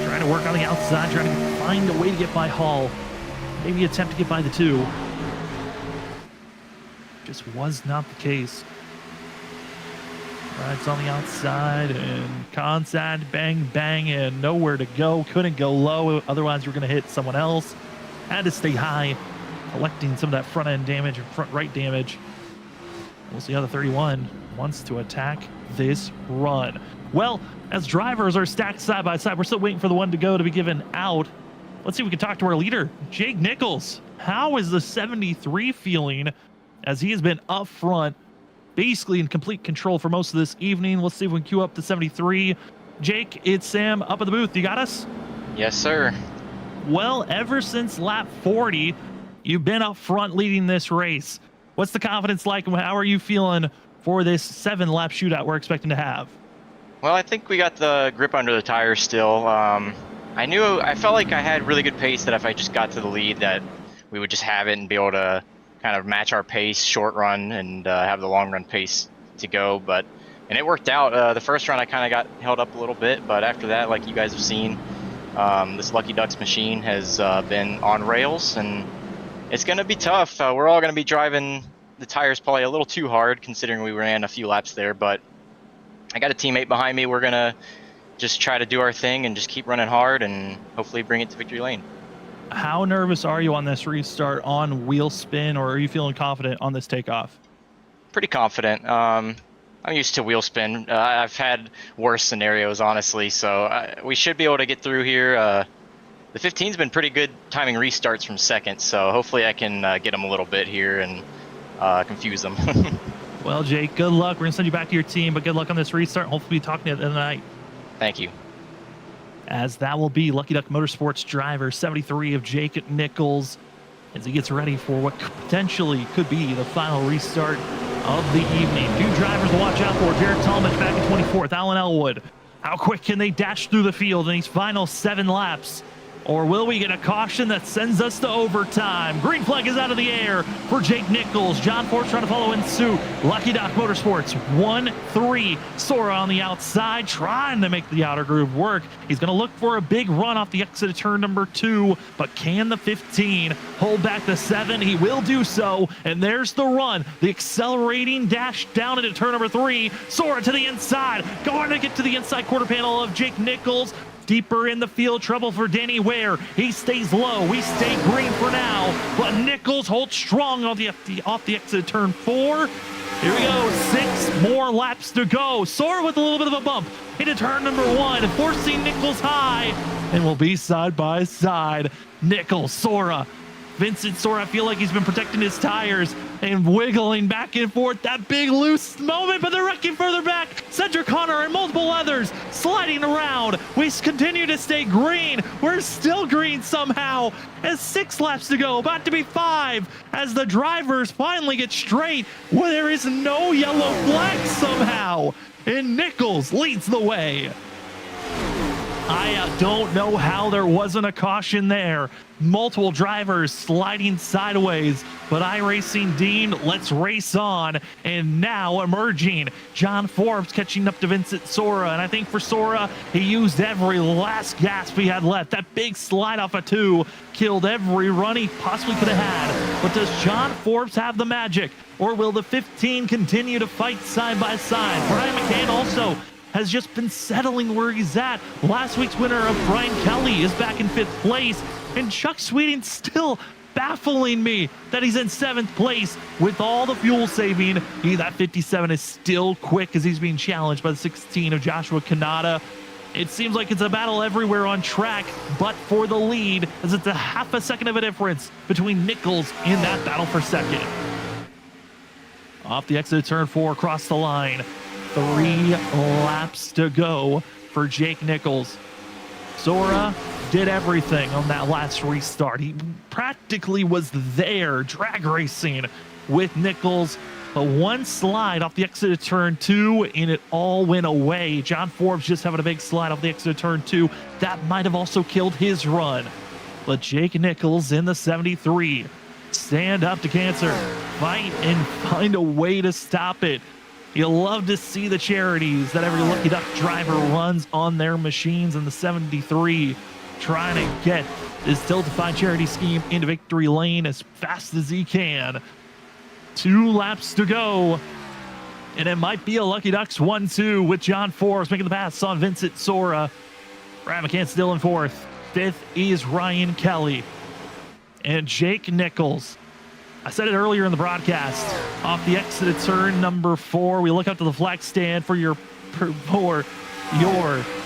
Trying to work on the outside, trying to find a way to get by Hall. Maybe attempt to get by the 2. Just was not the case. Rides on the outside and contact, bang, bang, and nowhere to go. Couldn't go low, otherwise you're going to hit someone else. Had to stay high, collecting some of that front end damage and front right damage. We'll see how the 31 wants to attack this run. Well, as drivers are stacked side by side, we're still waiting for the one to go to be given out. Let's see if we can talk to our leader, Jake Nichols. How is the 73 feeling as he has been up front, basically in complete control for most of this evening? Let's see if we can queue up the 73. Jake, it's Sam up at the booth. You got us? Yes, sir. Well, ever since lap 40, you've been up front leading this race. What's the confidence like, and how are you feeling for this 7-lap shootout we're expecting to have? Well, I think we got the grip under the tires still. I felt like I had really good pace, that if I just got to the lead that we would just have it and be able to kind of match our pace short run and have the long run pace to go. And it worked out. The first run I kind of got held up a little bit, but after that, like you guys have seen, this Lucky Ducks machine has been on rails, and it's going to be tough. We're all going to be driving the tires probably a little too hard, considering we ran a few laps there, but I got a teammate behind me. We're going to just try to do our thing and just keep running hard and hopefully bring it to victory lane. How nervous are you on this restart on wheel spin, or are you feeling confident on this takeoff? Pretty confident. I'm used to wheel spin. I've had worse scenarios, honestly, so we should be able to get through here. The 15's been pretty good timing restarts from second, so hopefully I can get them a little bit here and confuse them. Well, Jake, good luck. We're going to send you back to your team, but good luck on this restart. Hopefully, talking to you at the end of the night. Thank you. As that will be Lucky Duck Motorsports driver 73 of Jake Nichols as he gets ready for what potentially could be the final restart of the evening. 2 drivers to watch out for. Jared Talmadge back in 24th. Alan Elwood. How quick can they dash through the field in these final 7 laps? Or will we get a caution that sends us to overtime? Green flag is out of the air for Jake Nichols. John Ford trying to follow in suit. Lucky Duck Motorsports 1-3. Sora on the outside trying to make the outer groove work. He's going to look for a big run off the exit of turn number 2. But can the 15 hold back the 7? He will do so. And there's the run. The accelerating dash down into turn number 3. Sora to the inside. Going to get to the inside quarter panel of Jake Nichols. Deeper in the field, trouble for Danny Ware. He stays low. We stay green for now, but Nichols holds strong on off the exit of turn 4. Here we go, 6 more laps to go. Sora with a little bit of a bump into turn number 1, forcing Nichols high, and we'll be side by side. Nichols, Sora. Vincent Sora, I feel like he's been protecting his tires and wiggling back and forth. That big loose moment, but they're wrecking further back. Cedric Connor and multiple others sliding around. We continue to stay green. We're still green somehow. As 6 laps to go, about to be 5, as the drivers finally get straight. Well, there is no yellow flag somehow, and Nichols leads the way. I don't know how there wasn't a caution there. Multiple drivers sliding sideways, but iRacing deemed let's race on. And now emerging, John Forbes catching up to Vincent Sora. And I think for Sora, he used every last gasp he had left. That big slide off of 2 killed every run he possibly could have had. But does John Forbes have the magic? Or will the 15 continue to fight side by side? Brian McCann also has just been settling where he's at. Last week's winner of Brian Kelly is back in 5th place, and Chuck Sweeting still baffling me that he's in 7th place with all the fuel saving. That 57 is still quick as he's being challenged by the 16 of Joshua Kanata. It seems like it's a battle everywhere on track, but for the lead, as it's a half a second of a difference between Nichols in that battle for second. Off the exit of turn 4, across the line. 3 laps to go for Jake Nichols. Sora did everything on that last restart. He practically was there, drag racing with Nichols. But one slide off the exit of turn 2, and it all went away. John Forbes just having a big slide off the exit of turn 2. That might have also killed his run. But Jake Nichols in the 73. Stand up to cancer. Fight and find a way to stop it. You'll love to see the charities that every Lucky Duck driver runs on their machines in the 73, trying to get this Tiltify charity scheme into victory lane as fast as he can. 2 laps to go, and it might be a Lucky Ducks 1-2 with John Forbes making the pass on Vincent Sora. Brad McCann still in 4th. 5th is Ryan Kelly. And Jake Nichols I said it earlier in the broadcast. Off the exit of turn number 4, we look up to the flag stand for your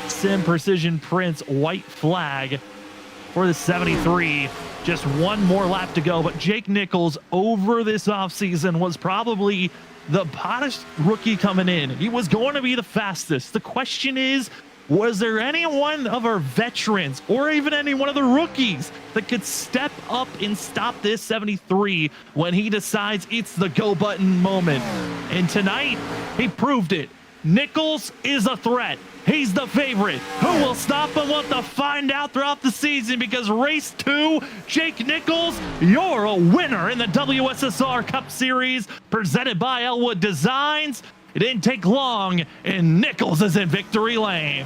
Sim Precision Prince white flag for the 73. Just one more lap to go, but Jake Nichols over this offseason was probably the hottest rookie coming in. He was going to be the fastest. The question is, was there any one of our veterans or even any one of the rookies that could step up and stop this 73 when he decides it's the go button moment? And tonight, he proved it. Nichols is a threat. He's the favorite. Who will stop him? We'll have to find out throughout the season, because race 2, Jake Nichols, you're a winner in the WSSR Cup Series presented by Elwood Designs. It didn't take long, and Nichols is in victory lane.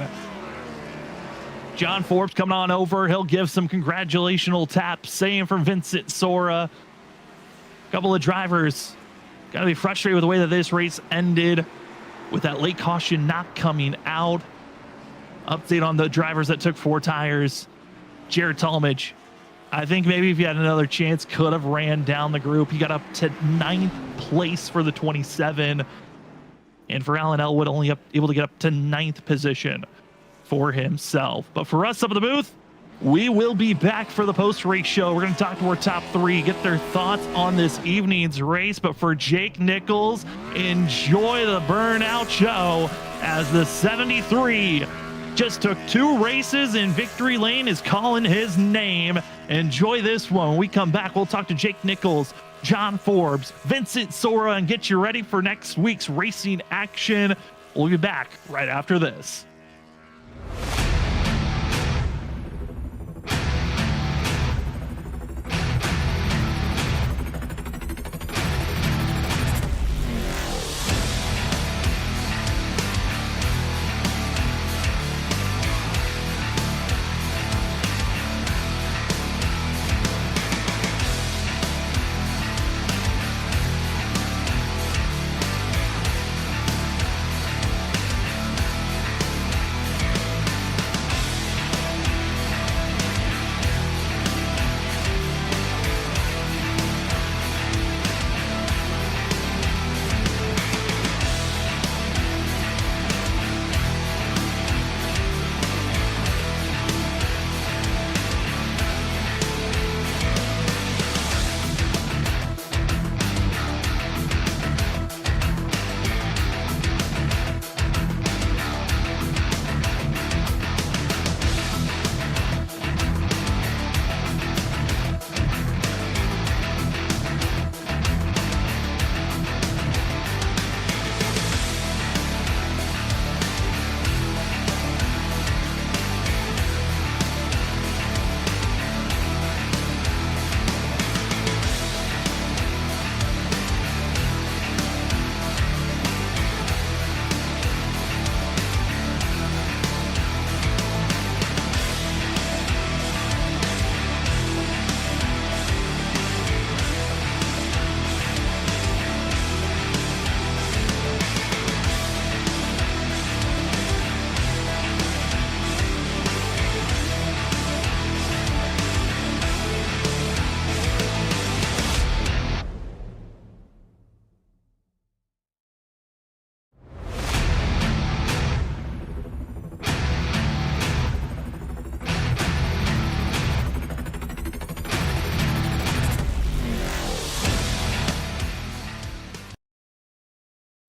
John Forbes coming on over. He'll give some congratulational taps. Same from Vincent Sora. A couple of drivers got to be frustrated with the way that this race ended, with that late caution not coming out. Update on the drivers that took 4 tires. Jared Talmadge, I think maybe if he had another chance, could have ran down the group. He got up to 9th place for the 27. And for Alan Elwood, only able to get up to 9th position for himself. But for us up at the booth, we will be back for the post-race show. We're going to talk to our top 3, get their thoughts on this evening's race. But for Jake Nichols, enjoy the burnout show as the 73 just took 2 races in victory lane, is calling his name. Enjoy this one. When we come back, we'll talk to Jake Nichols, John Forbes, Vincent Sora, and get you ready for next week's racing action. We'll be back right after this.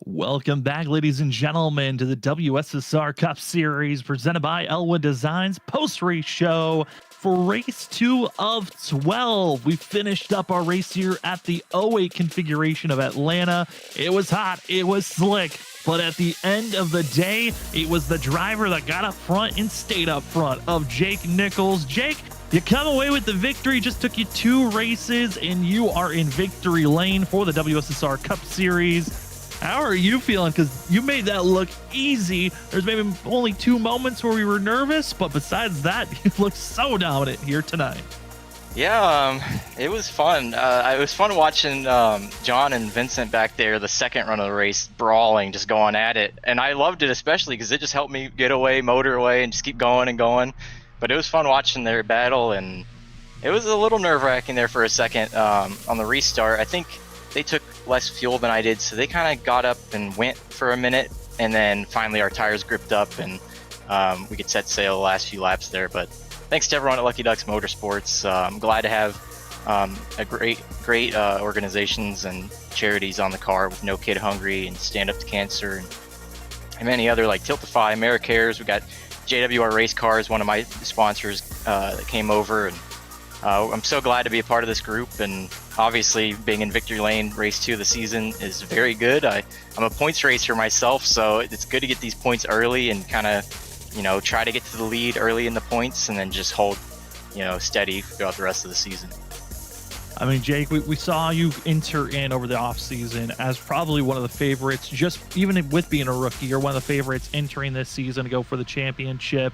Welcome back, ladies and gentlemen, to the WSSR Cup Series presented by Elwood Designs post-race show for race 2 of 12. We finished up our race here at the 08 configuration of Atlanta. It was hot, it was slick, but at the end of the day, it was the driver that got up front and stayed up front of Jake Nichols. Jake, you come away with the victory. Just took you 2 races, and you are in victory lane for the WSSR Cup Series. How are you feeling? Because you made that look easy. There's maybe only 2 moments where we were nervous, but besides that, you look so dominant here tonight. Yeah, it was fun. It was fun watching John and Vincent back there, the second run of the race, brawling, just going at it. And I loved it especially because it just helped me get away, motor away, and just keep going and going. But it was fun watching their battle, and It was a little nerve-wracking there for a second on the restart. I think they took less fuel than I did, so they kind of got up and went for a minute, and then finally our tires gripped up, and we could set sail the last few laps there. But thanks to everyone at Lucky Ducks Motorsports. I'm glad to have a great organizations and charities on the car with No Kid Hungry and Stand Up to Cancer and many other like Tiltify, AmeriCares. We got JWR Race Cars, one of my sponsors that came over, and I'm so glad to be a part of this group. And obviously being in Victory Lane race 2 of the season is very good. I'm a points racer myself, so it's good to get these points early and kind of, you know, try to get to the lead early in the points and then just hold, you know, steady throughout the rest of the season. I mean, Jake, we saw you enter in over the offseason as probably one of the favorites, just even with being a rookie, you're one of the favorites entering this season to go for the championship.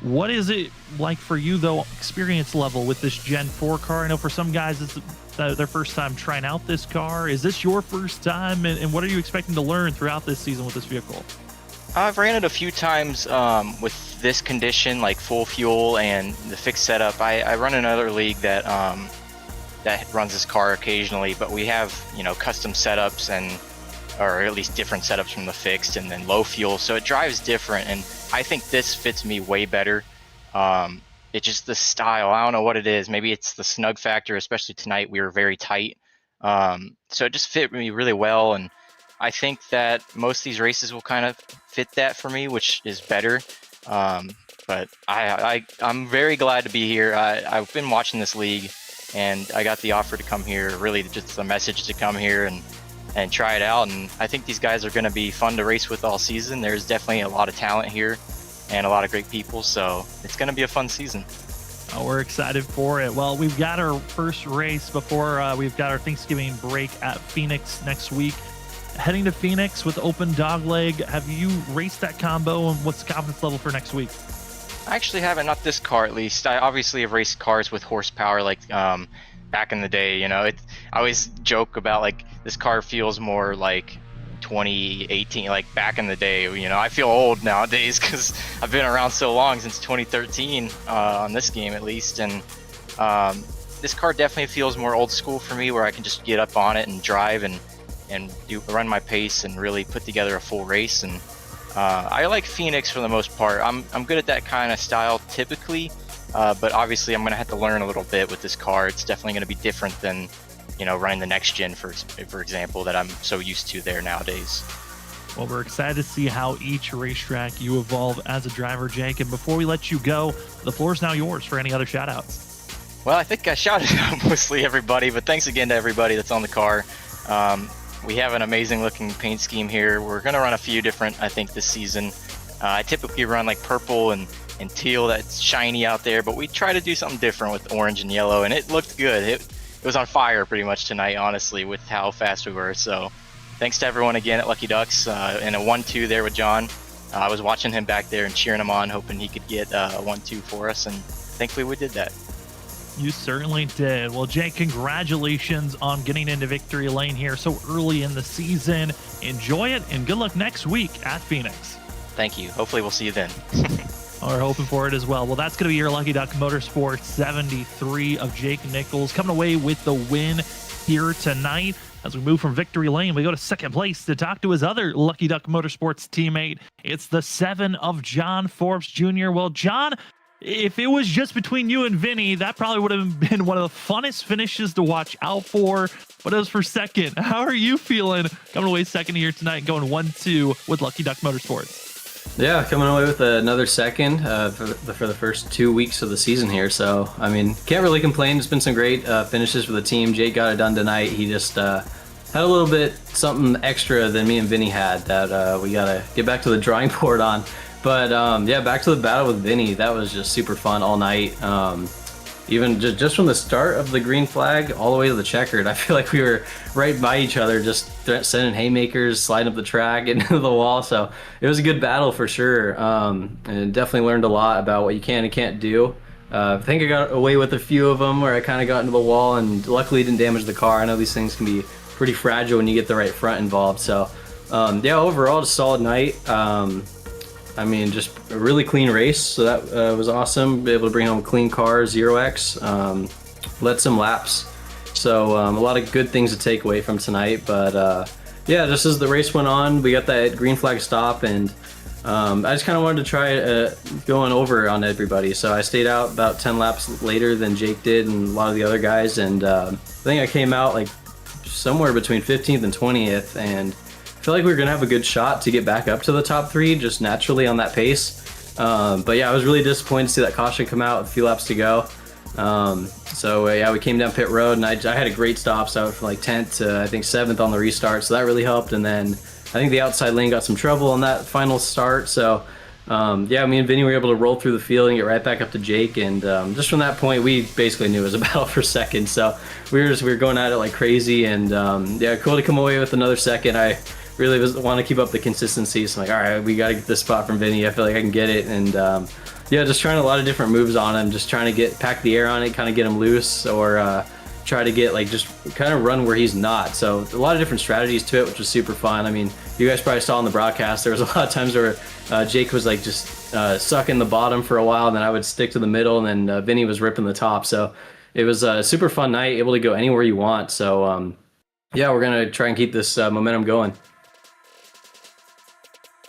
What is it like for you, though, experience level with this Gen 4 car? I know for some guys it's their first time trying out this car. Is this your first time, and what are you expecting to learn throughout this season with this vehicle? I've ran it a few times with this condition, like full fuel and the fixed setup. I run another league that runs this car occasionally, but we have, you know, custom setups or at least different setups from the fixed, and then low fuel, so it drives different, and I think this fits me way better. It's just the style. I don't know what it is. Maybe it's the snug factor, especially tonight we were very tight. So it just fit me really well, and I think that most of these races will kind of fit that for me, which is better. But I'm very glad to be here. I've been watching this league, and I got the offer to come here, really just a message to come here and try it out. And I think these guys are going to be fun to race with all season. There's definitely a lot of talent here and a lot of great people, so it's going to be a fun season. Oh, we're excited for it. Well, we've got our first race before we've got our Thanksgiving break at Phoenix next week. Heading to Phoenix with open dogleg. Have you raced that combo, and what's the confidence level for next week? I actually haven't, not this car at least. I obviously have raced cars with horsepower, like back in the day. You know, I always joke about like this car feels more like 2018, like back in the day. You know, I feel old nowadays because I've been around so long, since 2013 on this game at least. And this car definitely feels more old school for me, where I can just get up on it and drive and run my pace and really put together a full race. And I like Phoenix for the most part. I'm good at that kind of style typically, but obviously I'm going to have to learn a little bit with this car. It's definitely going to be different than, you know, running the next gen, for example, that I'm so used to there nowadays. Well, we're excited to see how each racetrack you evolve as a driver, Jake. And before we let you go, the floor is now yours for any other shout outs. Well, I think I shouted out mostly everybody, but thanks again to everybody that's on the car. We have an amazing looking paint scheme here. We're going to run a few different, I think, this season. I typically run like purple and teal, that's shiny out there, but we try to do something different with orange and yellow, and it looked good. It was on fire pretty much tonight, honestly, with how fast we were. So thanks to everyone again at Lucky Ducks, and a 1-2 there with John. I was watching him back there and cheering him on, hoping he could get a 1-2 for us, and thankfully we did that. You certainly did. Well, Jake, congratulations on getting into victory lane here so early in the season. Enjoy it, and good luck next week at Phoenix. Thank you. Hopefully we'll see you then. We're hoping for it as well. Well, that's going to be your Lucky Duck Motorsports 73 of Jake Nichols coming away with the win here tonight. As we move from victory lane, we go to second place to talk to his other Lucky Duck Motorsports teammate. It's the 7 of John Forbes Jr. Well, John, if it was just between you and Vinny, that probably would have been one of the funnest finishes to watch out for. But as for second, how are you feeling coming away second here tonight, going 1-2 with Lucky Duck Motorsports? Yeah, coming away with another second for the first 2 weeks of the season here. So, I mean, can't really complain. There's been some great finishes for the team. Jake got it done tonight. He just had a little bit something extra than me and Vinny had that we got to get back to the drawing board on. But yeah, back to the battle with Vinny. That was just super fun all night. Even just from the start of the green flag all the way to the checkered, I feel like we were right by each other, just sending haymakers, sliding up the track, into the wall. So it was a good battle for sure, and definitely learned a lot about what you can and can't do. I think I got away with a few of them where I kind of got into the wall and luckily didn't damage the car. I know these things can be pretty fragile when you get the right front involved. So yeah, overall, just a solid night. I mean, just a really clean race, so that was awesome. Be able to bring home a clean car, 0x. led some laps. So a lot of good things to take away from tonight. But yeah, just as the race went on, we got that green flag stop, and I just kind of wanted to try going over on everybody. So I stayed out about 10 laps later than Jake did and a lot of the other guys, and I think I came out like somewhere between 15th and 20th, and I feel like we were gonna have a good shot to get back up to the top 3 just naturally on that pace. But yeah, I was really disappointed to see that caution come out with a few laps to go. So yeah, we came down pit road, and I had a great stop, so I went from like 10th to I think 7th on the restart, so that really helped. And then I think the outside lane got some trouble on that final start, so yeah, me and Vinny were able to roll through the field and get right back up to Jake, and just from that point we basically knew it was a battle for second, so we were going at it like crazy. And yeah, cool to come away with another second. I really want to keep up the consistency, so I'm like, all right, we got to get this spot from Vinny. I feel like I can get it. And yeah, just trying a lot of different moves on him, just trying to pack the air on it, kind of get him loose, or try to get like just kind of run where he's not. So a lot of different strategies to it, which was super fun. I mean, you guys probably saw in the broadcast, there was a lot of times where Jake was like just sucking the bottom for a while, and then I would stick to the middle, and then Vinny was ripping the top. So it was a super fun night, able to go anywhere you want. So yeah, we're gonna try and keep this momentum going.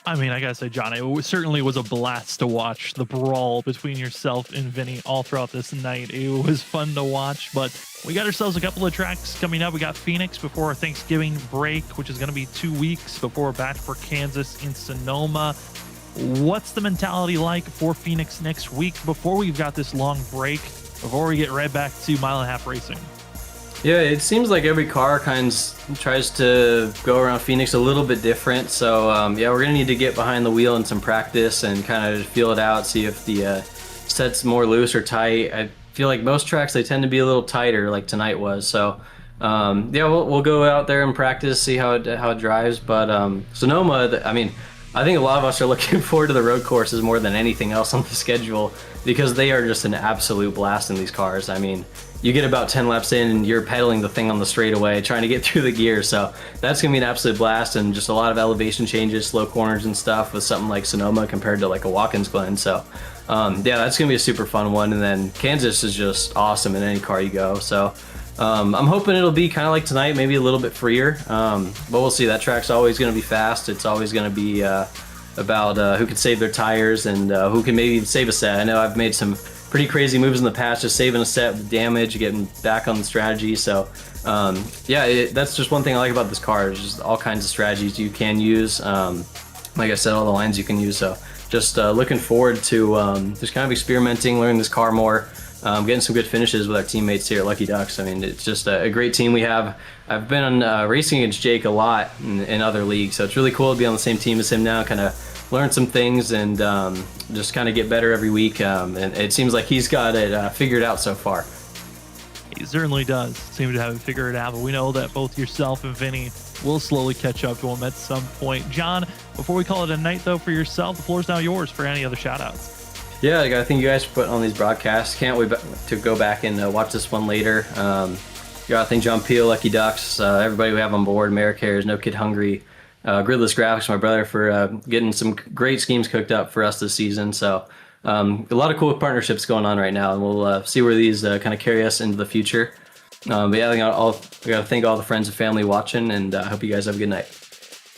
I mean, I gotta say, John, certainly was a blast to watch the brawl between yourself and Vinny all throughout this night. It was fun to watch, but we got ourselves a couple of tracks coming up. We got Phoenix before our Thanksgiving break, which is going to be 2 weeks before we're back for Kansas in Sonoma. What's the mentality like for Phoenix next week before we've got this long break, before we get right back to mile and a half racing? Yeah, it seems like every car kind of tries to go around Phoenix a little bit different. So yeah, we're gonna need to get behind the wheel in some practice and kind of feel it out, see if the set's more loose or tight. I feel like most tracks, they tend to be a little tighter, like tonight was. So yeah, we'll go out there and practice, see how it drives. But Sonoma, I mean, I think a lot of us are looking forward to the road courses more than anything else on the schedule, because they are just an absolute blast in these cars. I mean, you get about 10 laps in and you're pedaling the thing on the straightaway, trying to get through the gears. So that's going to be an absolute blast, and just a lot of elevation changes, slow corners and stuff with something like Sonoma compared to like a Watkins Glen. So yeah, that's going to be a super fun one. And then Kansas is just awesome in any car you go. So I'm hoping it'll be kind of like tonight, maybe a little bit freer. But we'll see. That track's always going to be fast. It's always going to be about who can save their tires and who can maybe save a set. I know I've made some pretty crazy moves in the past, just saving a set with damage, getting back on the strategy. So yeah, that's just one thing I like about this car. There's just all kinds of strategies you can use. Like I said, all the lines you can use. So just looking forward to just kind of experimenting, learning this car more, getting some good finishes with our teammates here at Lucky Ducks. I mean, it's just a great team we have. I've been on racing against Jake a lot in other leagues, so it's really cool to be on the same team as him now, kind of learn some things and just kind of get better every week. And it seems like he's got it figured out so far. He certainly does seem to have it figured out, but we know that both yourself and Vinny will slowly catch up to him at some point. John, before we call it a night, though, for yourself, the floor's now yours for any other shout-outs. Yeah, I think you guys put on these broadcasts. Can't wait to go back and watch this one later. I think John Peel, Lucky Ducks, everybody we have on board, AmeriCares, No Kid Hungry, Gridless Graphics, my brother, for getting some great schemes cooked up for us this season. So a lot of cool partnerships going on right now, and we'll see where these kind of carry us into the future. But yeah, I got to thank all the friends and family watching, and I hope you guys have a good night.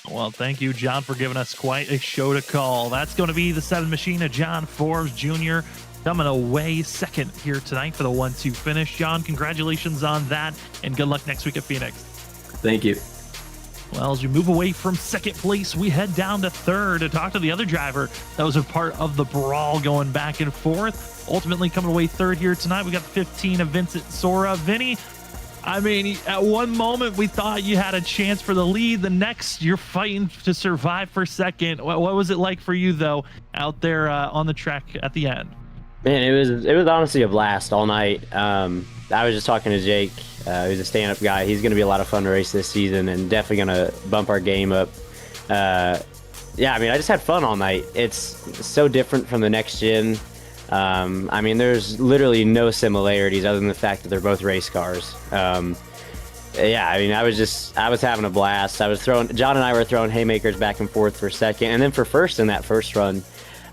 Well, thank you, John, for giving us quite a show to call. That's going to be the 7 machine of John Forbes Jr. coming away second here tonight for the 1-2 finish. John, congratulations on that, and good luck next week at Phoenix. Thank you. Well, as we move away from second place, we head down to third to talk to the other driver that was a part of the brawl going back and forth. Ultimately coming away third here tonight, we got the 15 of Vincent Sora. Vinny, I mean, at one moment we thought you had a chance for the lead. The next, you're fighting to survive for second. What was it like for you, though, out there on the track at the end? Man, it was honestly a blast all night. I was just talking to Jake, who's a stand-up guy. He's going to be a lot of fun to race this season and definitely going to bump our game up. Yeah, I mean, I just had fun all night. It's so different from the next gen. I mean, there's literally no similarities other than the fact that they're both race cars. Yeah, I mean, I was having a blast. John and I were throwing haymakers back and forth for second and then for first in that first run.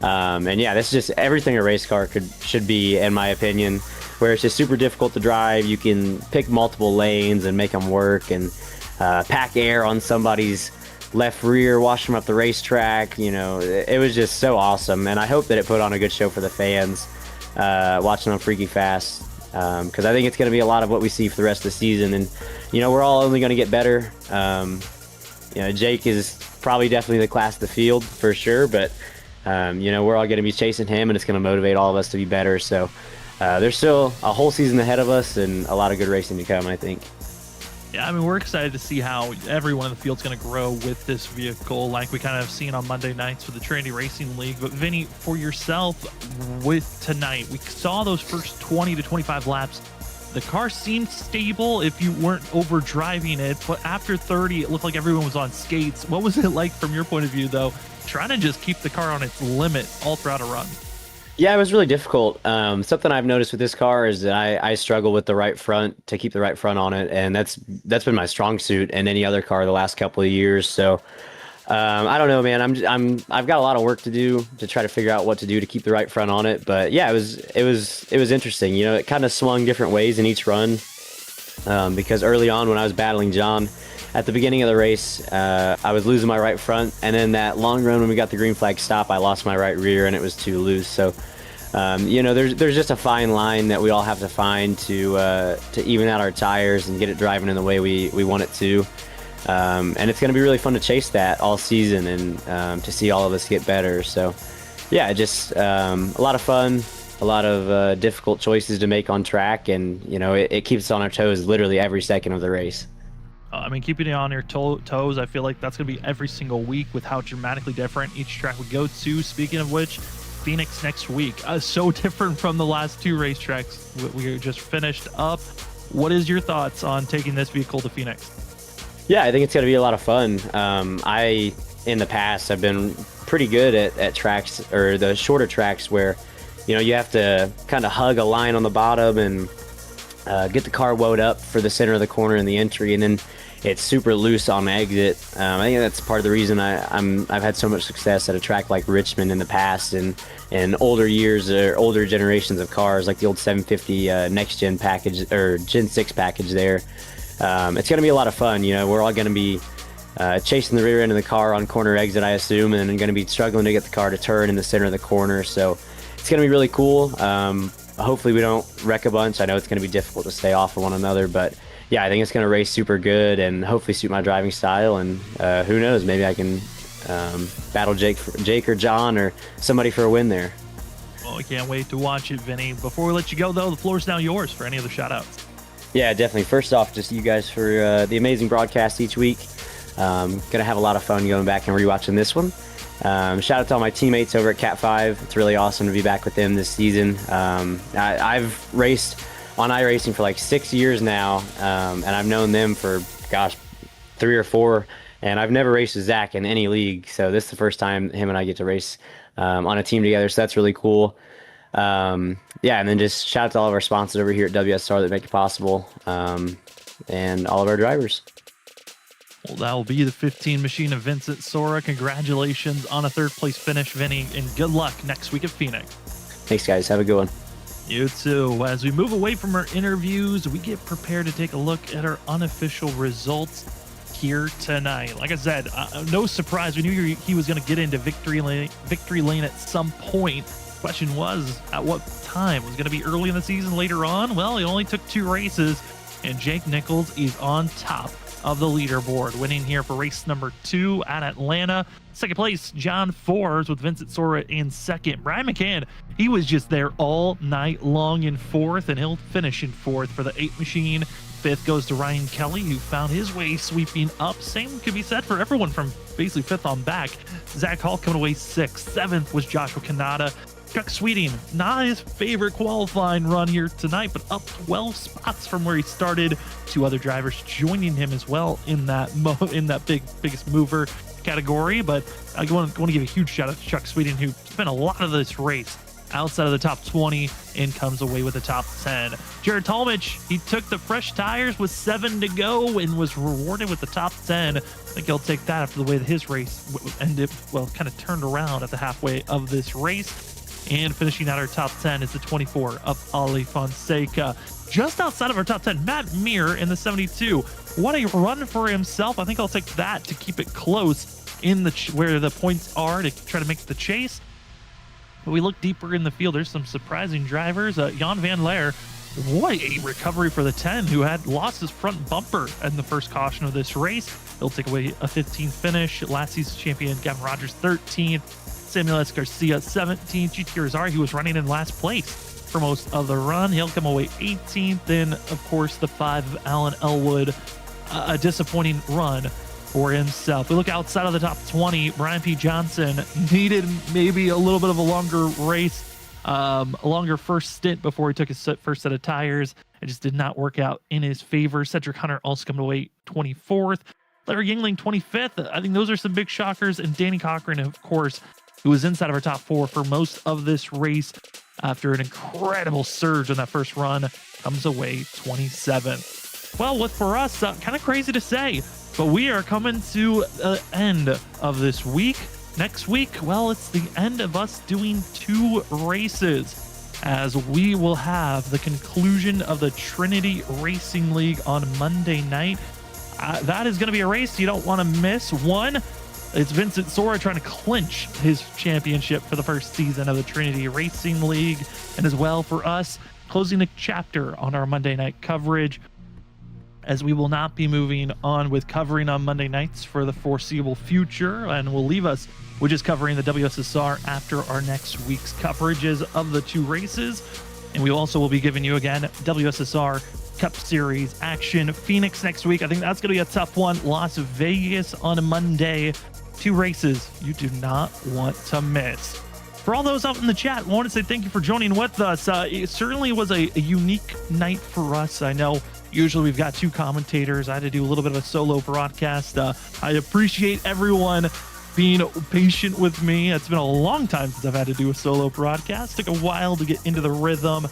And yeah, this is just everything a race car should be, in my opinion. where it's just super difficult to drive. You can pick multiple lanes and make them work, and pack air on somebody's left rear, wash them up the racetrack. It was just so awesome, and I hope that it put on a good show for the fans watching on Freaky Fast, because I think it's going to be a lot of what we see for the rest of the season. And we're all only going to get better. Jake is probably definitely the class of the field for sure, but we're all going to be chasing him, and it's going to motivate all of us to be better. So there's still a whole season ahead of us and a lot of good racing to come, I think. Yeah, I mean, we're excited to see how everyone in the field's going to grow with this vehicle, like we kind of have seen on Monday nights with the Trinity Racing League. But Vinny, for yourself, with tonight, we saw those first 20 to 25 laps. The car seemed stable if you weren't overdriving it, but after 30, it looked like everyone was on skates. What was it like from your point of view, though, trying to just keep the car on its limit all throughout a run? Yeah, it was really difficult. Something I've noticed with this car is that I struggle with the right front, to keep the right front on it, and that's been my strong suit in any other car the last couple of years. So I don't know, man. I've got a lot of work to do to try to figure out what to do to keep the right front on it. But yeah, it was interesting. It kind of swung different ways in each run, because early on when I was battling John at the beginning of the race, I was losing my right front, and then that long run when we got the green flag stop, I lost my right rear and it was too loose. So there's just a fine line that we all have to find to even out our tires and get it driving in the way we want it to. And it's going to be really fun to chase that all season, and to see all of us get better. So yeah, just a lot of fun, a lot of difficult choices to make on track, and it keeps us on our toes literally every second of the race. I mean, keeping it on your toes, I feel like that's going to be every single week with how dramatically different each track we go to. Speaking of which, Phoenix next week. So different from the last two racetracks we just finished up. What is your thoughts on taking this vehicle to Phoenix? Yeah, I think it's going to be a lot of fun. In the past, I've been pretty good at tracks, or the shorter tracks, where you have to kind of hug a line on the bottom and get the car woed up for the center of the corner and the entry, and then it's super loose on exit. I think that's part of the reason I've had so much success at a track like Richmond in the past, and older years or older generations of cars like the old 750 next gen package or Gen 6 package there. It's going to be a lot of fun. We're all going to be chasing the rear end of the car on corner exit, I assume, and going to be struggling to get the car to turn in the center of the corner. So it's going to be really cool. Hopefully we don't wreck a bunch. I know it's going to be difficult to stay off of one another, but yeah, I think it's going to race super good and hopefully suit my driving style. And who knows, maybe I can battle Jake or John or somebody for a win there. Well, I can't wait to watch it, Vinny. Before we let you go, though, the floor is now yours for any other shout-outs. Yeah, definitely. First off, just you guys for the amazing broadcast each week. Gonna have a lot of fun going back and rewatching this one. Shout out to all my teammates over at Cat 5. It's really awesome to be back with them this season. I've raced on iRacing for like 6 years now, and I've known them for, 3 or 4, and I've never raced with Zach in any league, so this is the first time him and I get to race on a team together, so that's really cool. Yeah, and then just shout out to all of our sponsors over here at WSSR that make it possible, and all of our drivers. Well, that will be the 15 machine of Vincent Sora. Congratulations on a third-place finish, Vinny, and good luck next week at Phoenix. Thanks, guys. Have a good one. You too. As we move away from our interviews, we get prepared to take a look at our unofficial results here tonight. Like I said, no surprise. We knew he was going to get into victory lane at some point. Question was, at what time? Was it going to be early in the season, later on? Well, it only took 2 races, and Jake Nichols is on top of the leaderboard, winning here for race number 2 at Atlanta. Second place, John Forbes with Vincent Sora in second. Brian McCann, he was just there all night long in 4th, and he'll finish in 4th for the 8 machine. 5th goes to Ryan Kelly, who found his way sweeping up. Same could be said for everyone from basically 5th on back. Zach Hall coming away 6th. 7th was Joshua Kanata. Chuck Sweeting, not his favorite qualifying run here tonight, but up 12 spots from where he started. 2 other drivers joining him as well in that biggest mover category. But I want to give a huge shout out to Chuck Sweeting, who spent a lot of this race outside of the top 20 and comes away with the top 10. Jared Talmadge, he took the fresh tires with 7 to go and was rewarded with the top 10. I think he'll take that after the way that his race ended, kind of turned around at the halfway of this race. And finishing out our top 10 is the 24 of Ali Fonseca. Just outside of our top 10, Matt Meir in the 72. What a run for himself. I think I'll take that to keep it close in the where the points are to try to make the chase. But we look deeper in the field. There's some surprising drivers. Jan van Leer, what a recovery for the 10, who had lost his front bumper in the first caution of this race. He'll take away a 15th finish. Last season's champion Gavin Rogers 13th. Samuel S. Garcia 17th. GT Rosari, who was running in last place for most of the run, he'll come away 18th. Then, of course, the 5 of Alan Elwood, a disappointing run for himself. We look outside of the top 20. Brian P. Johnson needed maybe a little bit of a longer race, a longer first stint before he took his first set of tires. It just did not work out in his favor. Cedric Hunter also coming away 24th. Larry Yingling 25th. I think those are some big shockers. And Danny Cochran, of course, who was inside of our top 4 for most of this race after an incredible surge on that first run, comes away 27th. Well, what for us, kind of crazy to say, but we are coming to the end of this week. Next week, well, it's the end of us doing 2 races, as we will have the conclusion of the Trinity Racing League on Monday night. That is going to be a race you don't want to miss. One, it's Vincent Sora trying to clinch his championship for the first season of the Trinity Racing League. And as well for us, closing a chapter on our Monday night coverage, as we will not be moving on with covering on Monday nights for the foreseeable future, and will leave us with just covering the WSSR after our next week's coverages of the 2 races. And we also will be giving you, again, WSSR Cup Series action. Phoenix next week. I think that's going to be a tough one. Las Vegas on Monday. 2 races you do not want to miss. For all those out in the chat, I want to say thank you for joining with us. It certainly was a unique night for us. I know usually we've got 2 commentators. I had to do a little bit of a solo broadcast. I appreciate everyone being patient with me. It's been a long time since I've had to do a solo broadcast. Took a while to get into the rhythm.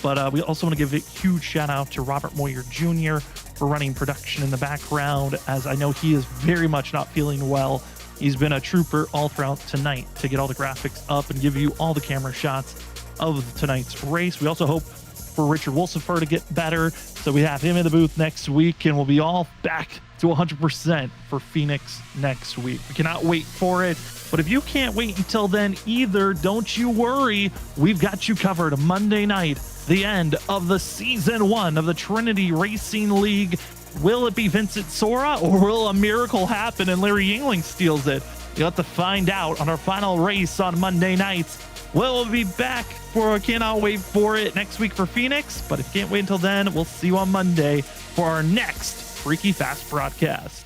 But we also want to give a huge shout out to Robert Moyer Jr. for running production in the background, as I know he is very much not feeling well. He's been a trooper all throughout tonight to get all the graphics up and give you all the camera shots of tonight's race. We also hope for Richard Wolsifer to get better, so we have him in the booth next week, and we'll be all back to 100% for Phoenix next week. We cannot wait for it. But if you can't wait until then either, don't you worry. We've got you covered Monday night, the end of the season 1 of the Trinity Racing League. Will it be Vincent Sora, or will a miracle happen and Larry Yingling steals it? You'll have to find out on our final race on Monday nights. We'll be back for Cannot Wait For It next week for Phoenix. But if you can't wait until then, we'll see you on Monday for our next Freaky Fast broadcast.